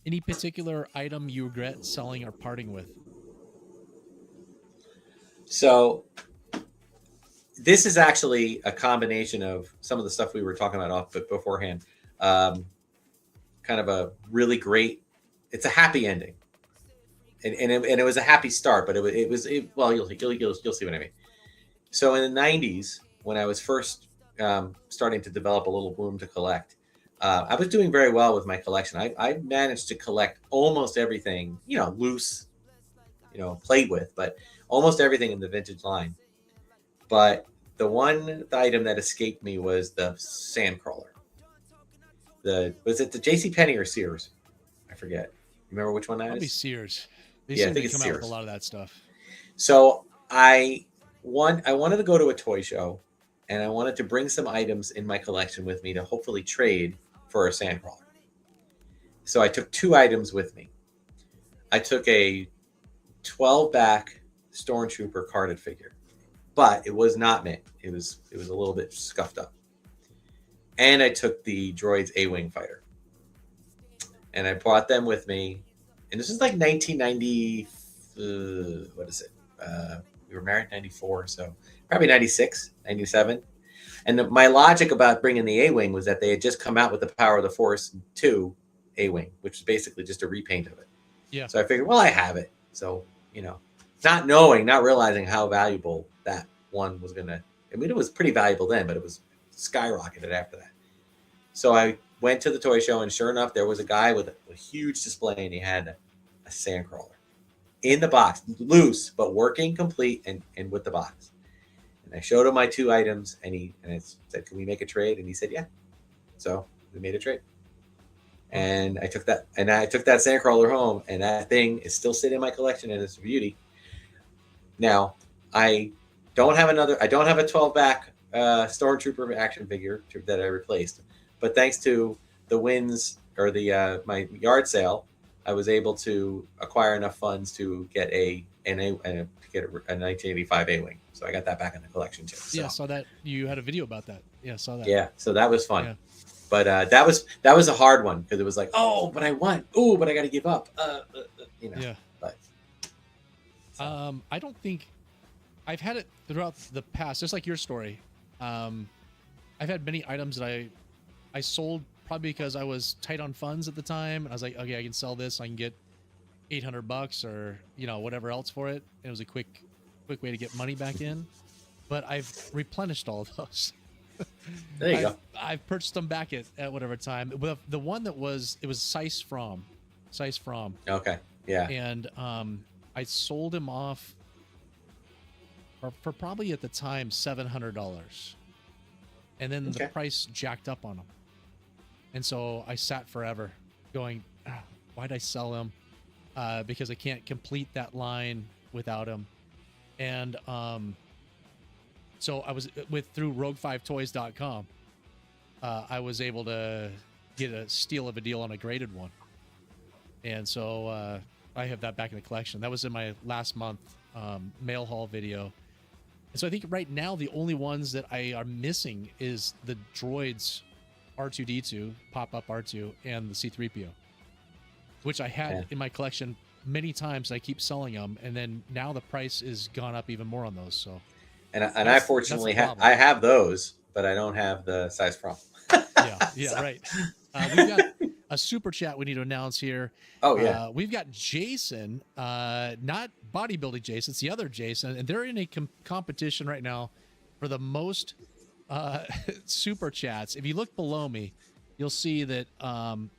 any particular item you regret selling or parting with? So this is actually a combination of some of the stuff we were talking about beforehand. Kind of a really great, it's a happy ending. And it was a happy start, but you'll see what I mean. So in the 90s, when I was first starting to develop a little room to collect, I was doing very well with my collection. I managed to collect almost everything, loose, played with, but almost everything in the vintage line. But the one item that escaped me was the sandcrawler. Was it the JCPenney or Sears? I forget. Remember which one that Probably is? Sears. They Yeah, I seem think to it's come out Sears. with a lot of that stuff. So I wanted to go to a toy show, and I wanted to bring some items in my collection with me to hopefully trade for a sandcrawler. So I took 2 items with me. I took a 12-back Stormtrooper carded figure, but it was not mint. It was a little bit scuffed up. And I took the droid's A-Wing fighter. And I brought them with me. And this is like 1990. What is it? We were married in 94, so probably 96, 97. And my logic about bringing the A-Wing was that they had just come out with the Power of the Force 2 A-Wing, which is basically just a repaint of it. Yeah. So I figured, well, I have it. So, not realizing how valuable that one was going to, it was pretty valuable then, but it was skyrocketed after that. So I went to the toy show, and sure enough, there was a guy with a huge display, and he had a sandcrawler in the box, loose, but working complete and with the box. And I showed him my 2 items, and I said, can we make a trade? And he said, yeah. So we made a trade. And I took that sandcrawler home, and that thing is still sitting in my collection, and it's a beauty. Now, I don't have a 12-back Stormtrooper action figure that I replaced, but thanks to the wins or the my yard sale, I was able to acquire enough funds to get a 1985 A-Wing. So I got that back in the collection too. So. Yeah, I saw that. You had a video about that. Yeah, I saw that. Yeah, so that was fun. Yeah. But that was a hard one because it was like, but I want. Oh, but I got to give up. Yeah. But I don't think I've had it throughout the past, just like your story. I've had many items that I sold probably because I was tight on funds at the time, and I was like, okay, I can sell this. I can get $800 or whatever else for it. And it was a quick way to get money back in. But I've replenished all of those. There you go. I've purchased them back at whatever time. The one that was Sice From. Okay. Yeah. And I sold him off for probably at the time $700. And then the price jacked up on him. And so I sat forever going, why'd I sell him? Because I can't complete that line without him. And so I was through rogue5toys.com. I was able to get a steal of a deal on a graded one. And so I have that back in the collection. That was in my last month mail haul video. And so I think right now the only ones that I are missing is the droids R2D2, pop-up R2, and the C-3PO, which I had in my collection many times. I keep selling them, and then now the price is gone up even more on those. So, and I fortunately have those, but I don't have the size from. Yeah, so. Right. We've got a super chat we need to announce here. Oh yeah, we've got Jason, not bodybuilding Jason, it's the other Jason, and they're in a competition right now for the most super chats. If you look below me, you'll see that the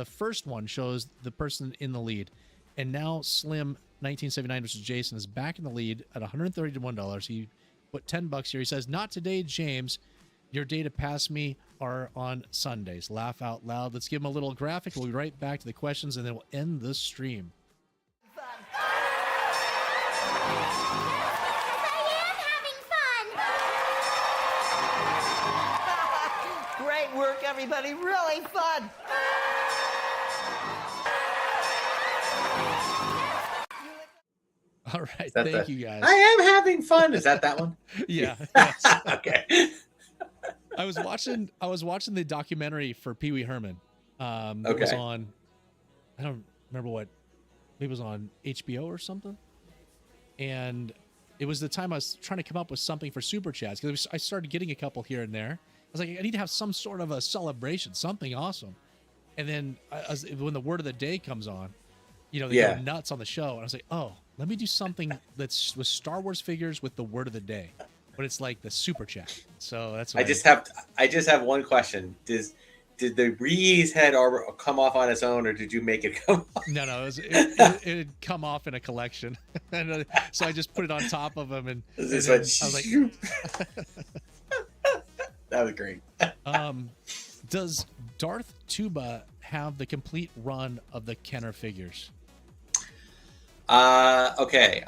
first one shows the person in the lead, and now Slim 1979 versus Jason is back in the lead at $131. He put $10 here. He says, "Not today, James. Your day to pass me are on Sundays." Laugh out loud. Let's give him a little graphic. We'll be right back to the questions, and then we'll end the stream. Great work, everybody. Really fun. All right. Thank you, guys. I am having fun. Is that one? Yeah. Yes. Okay. I was watching the documentary for Pee Wee Herman. It was on, I don't remember what, maybe it was on HBO or something. And it was the time I was trying to come up with something for super chats, because I started getting a couple here and there. I was like, I need to have some sort of a celebration, something awesome. And then when the word of the day comes on, they go nuts on the show. And I was like, oh, let me do something that's with Star Wars figures with the word of the day. What but it's like the super chat. So that's I just have one question. Did the Breeze head come off on its own, or did you make it come off? No, it'd come off in a collection. And so I just put it on top of him, and I was like, that was great. Does Darth Tuba have the complete run of the Kenner figures? Okay.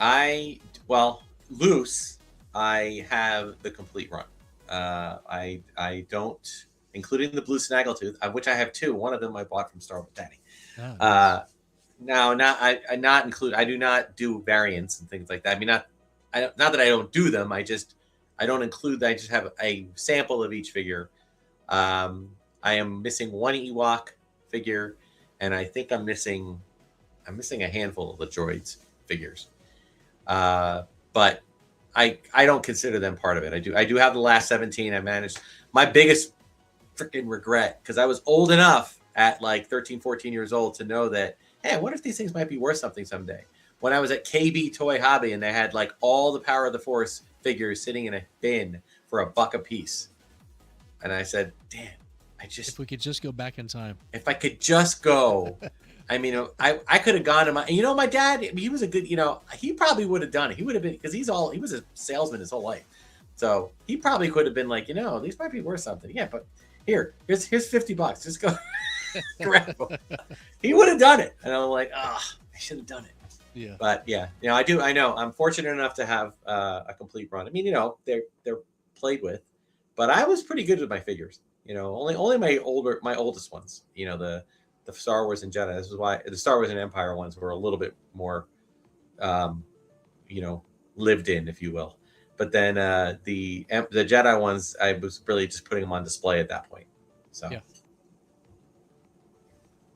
Loose, I have the complete run. I don't, including the blue snaggletooth, of which I have 2. One of them I bought from Star Wars Daddy. Oh, nice. Now, I do not do variants and things like that. I mean, not that I don't do them. I don't include. I just have a sample of each figure. I am missing 1 Ewok figure, and I think I'm missing a handful of the droids figures. But I don't consider them part of it. I do have the last 17. I managed. My biggest freaking regret, because I was old enough at like 13, 14 years old to know that, hey, what if these things might be worth something someday? When I was at KB Toy Hobby and they had like all the Power of the Force figures sitting in a bin for $1 a piece. And I said, damn, if we could just go back in time. If I could just go. I mean, I could have gone to my dad, he was a good, he probably would have done it. He would have been, because he was a salesman his whole life. So he probably could have been like, these might be worth something. Yeah, but here's $50. Just go grab them. He would have done it. And I'm like, I should have done it. Yeah. But yeah, I know. I'm fortunate enough to have a complete run. I mean, they're played with, but I was pretty good with my figures. Only my oldest ones, the Star Wars and Jedi. This is why the Star Wars and Empire ones were a little bit more, lived in, if you will. But then the Jedi ones, I was really just putting them on display at that point. So, yeah.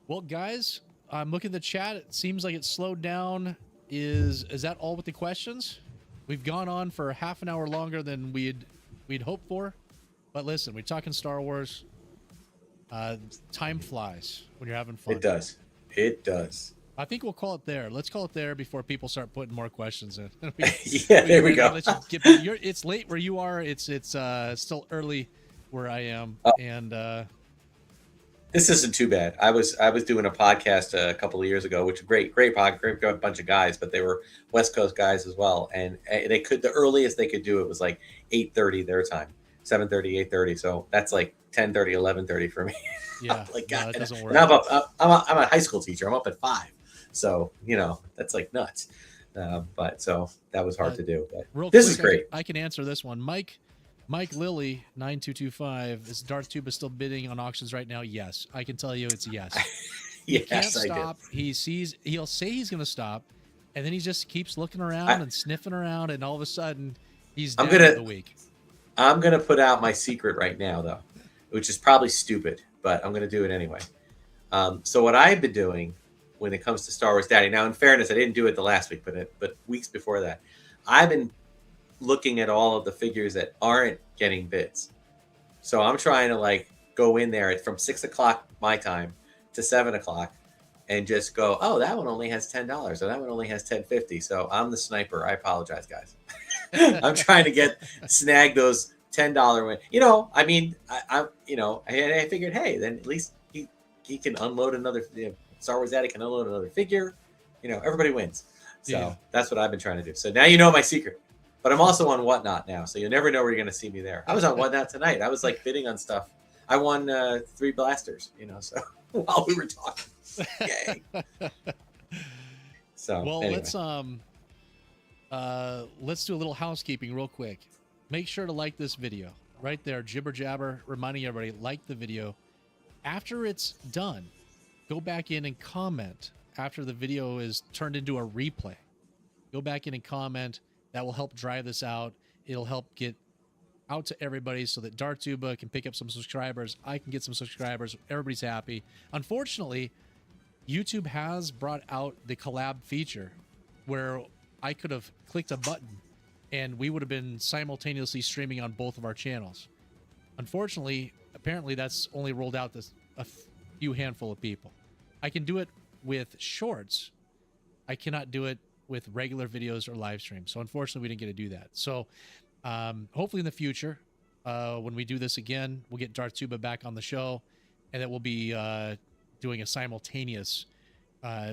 Well, guys, I'm looking at the chat. It seems like it's slowed down. Is that all with the questions? We've gone on for half an hour longer than we'd hoped for. But listen, we're talking Star Wars. Time flies when you're having fun. It does. I think we'll call it there. Let's call it there before people start putting more questions in. There we go. It's late where you are. It's still early where I am, and this isn't too bad. I was doing a podcast a couple of years ago, which great podcast, great bunch of guys, but they were West Coast guys as well, and the earliest they could do it was like 8:30 their time, 7:30, 8:30. So that's like 10:30, 11:30 for me. Yeah, like, no, that doesn't work. I'm a high school teacher. I'm up at 5, so that's like nuts. But so that was hard to do. But this is great. I can answer this one, Mike Lilly 9225. Is Darth Tuba still bidding on auctions right now? Yes, I can tell you it's yes. Yes, he can't stop. He'll say he's going to stop, and then he just keeps looking around and sniffing around, and all of a sudden he's down for the week. I'm gonna put out my secret right now, though, which is probably stupid, but I'm gonna do it anyway. So what I've been doing when it comes to Star Wars Daddy, now in fairness, I didn't do it the last week, but weeks before that, I've been looking at all of the figures that aren't getting bids. So I'm trying to go in there from 6 o'clock my time to 7 o'clock and just go, oh, that one only has $10 or that one only has $10.50. So I'm the sniper. I apologize, guys. I'm trying to snag those $10 win. I mean, I figured, hey, then at least he can unload another. Star Wars Daddy can unload another figure. Everybody wins. So That's what I've been trying to do. So now you know my secret. But I'm also on Whatnot now, so you'll never know where you're going to see me there. I was on Whatnot tonight. I was bidding on stuff. I won 3 blasters, so while we were talking. Yay. So well, anyway. let's do a little housekeeping real quick. Make sure to like this video right there. Jibber jabber, reminding everybody, like the video. After it's done, go back in and comment after the video is turned into a replay. Go back in and comment. That will help drive this out. It'll help get out to everybody so that Darth Tuba can pick up some subscribers. I can get some subscribers. Everybody's happy. Unfortunately, YouTube has brought out the collab feature where I could have clicked a button and we would have been simultaneously streaming on both of our channels. Unfortunately, apparently that's only rolled out to a few handful of people. I can do it with shorts. I cannot do it with regular videos or live streams. So unfortunately, we didn't get to do that. So Hopefully in the future, when we do this again, we'll get Darth Tuba back on the show, and that we'll be doing a simultaneous,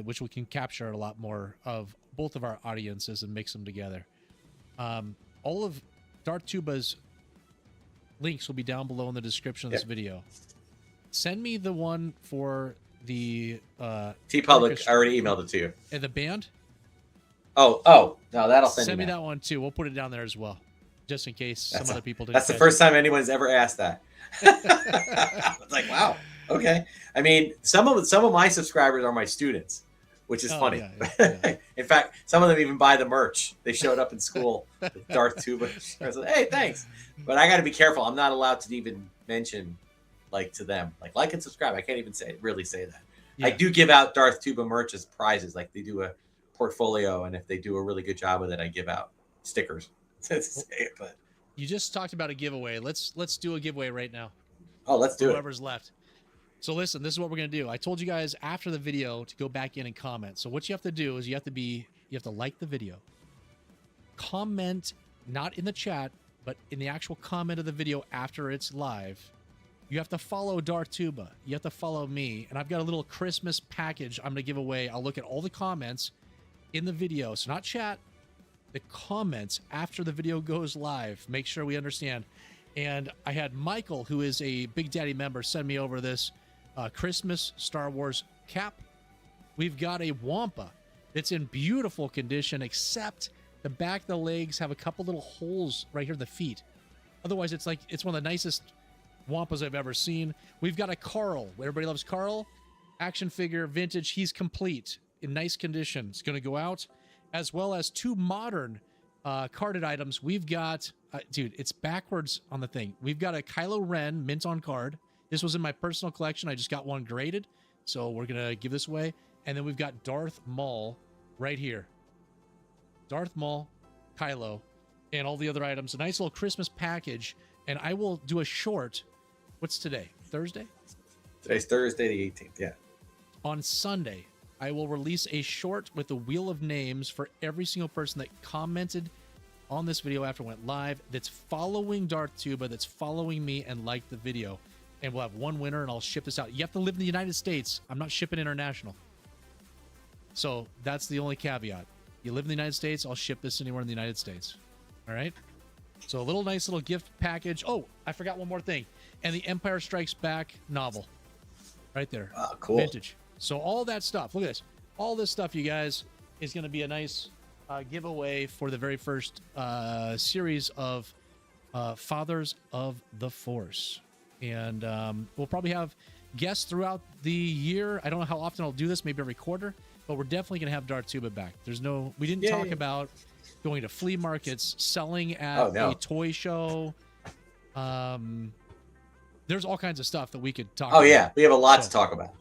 which we can capture a lot more of both of our audiences and mix them together. All of Darth Tuba's links will be down below in the description of this video. Send me the one for the T-Public. I already emailed it to you. And the band? Oh, no, that'll send me that one too. We'll put it down there as well, just in case some other people didn't. That's the first time anyone's ever asked that. It's like, wow, okay. I mean, some of my subscribers are my students, which is funny. Yeah. In fact, some of them even buy the merch. They showed up in school with Darth Tuba. I was like, hey, thanks. But I got to be careful. I'm not allowed to even mention to them, like and subscribe. I can't even really say that. Yeah. I do give out Darth Tuba merch as prizes. Like they do a portfolio, and if they do a really good job with it, I give out stickers. But you just talked about a giveaway. Let's do a giveaway right now. Oh, let's do whoever's left. So listen, this is what we're gonna do. I told you guys after the video to go back in and comment. So what you have to do is you have to like the video, comment not in the chat, but in the actual comment of the video after it's live. You have to follow Darth Tuba. You have to follow me. And I've got a little Christmas package I'm going to give away. I'll look at all the comments in the video. So not chat, the comments after the video goes live. Make sure we understand. And I had Michael, who is a Big Daddy member, send me over this Christmas Star Wars cap. We've got a Wampa. It's in beautiful condition, except the back of the legs have a couple little holes right here in the feet. Otherwise, it's one of the nicest Wampas I've ever seen. We've got a Carl. Everybody loves Carl. Action figure, vintage. He's complete, in nice condition. It's going to go out, as well as two modern carded items. We've got, dude, it's backwards on the thing. We've got a Kylo Ren mint on card. This was in my personal collection. I just got one graded, so we're going to give this away. And then we've got Darth Maul right here. Darth Maul, Kylo, and all the other items. A nice little Christmas package. And I will do a short. What's today? Thursday? Today's Thursday, the 18th, yeah. On Sunday, I will release a short with the wheel of names for every single person that commented on this video after it went live, that's following Darth Tuba, that's following me and liked the video. And we'll have one winner, and I'll ship this out. You have to live in the United States. I'm not shipping international. So that's the only caveat. You live in the United States, I'll ship this anywhere in the United States. All right? So a nice little gift package. Oh, I forgot one more thing. And the Empire Strikes Back novel. Right there. Oh, cool. Vintage. So all that stuff. Look at this. All this stuff, you guys, is going to be a nice giveaway for the very first series of Fathers of the Force. And we'll probably have guests throughout the year. I don't know how often I'll do this, maybe every quarter. But we're definitely going to have Darth Tuba back. We didn't talk about going to flea markets, selling at a toy show. There's all kinds of stuff that we could talk about. Oh, yeah. We have a lot to talk about.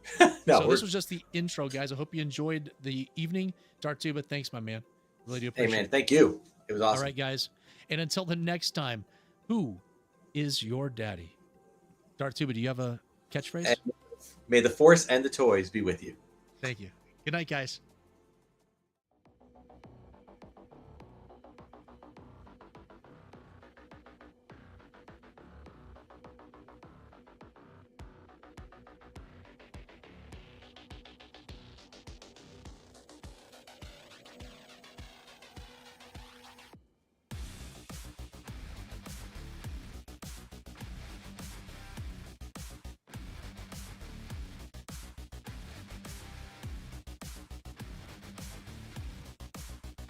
This was just the intro, guys. I hope you enjoyed the evening. Darth Tuba, thanks, my man. Really do appreciate it. Hey, man. Thank you. It was awesome. All right, guys. And until the next time, who is your daddy? Darth Tuba, do you have a catchphrase? May the Force and the toys be with you. Thank you. Good night, guys.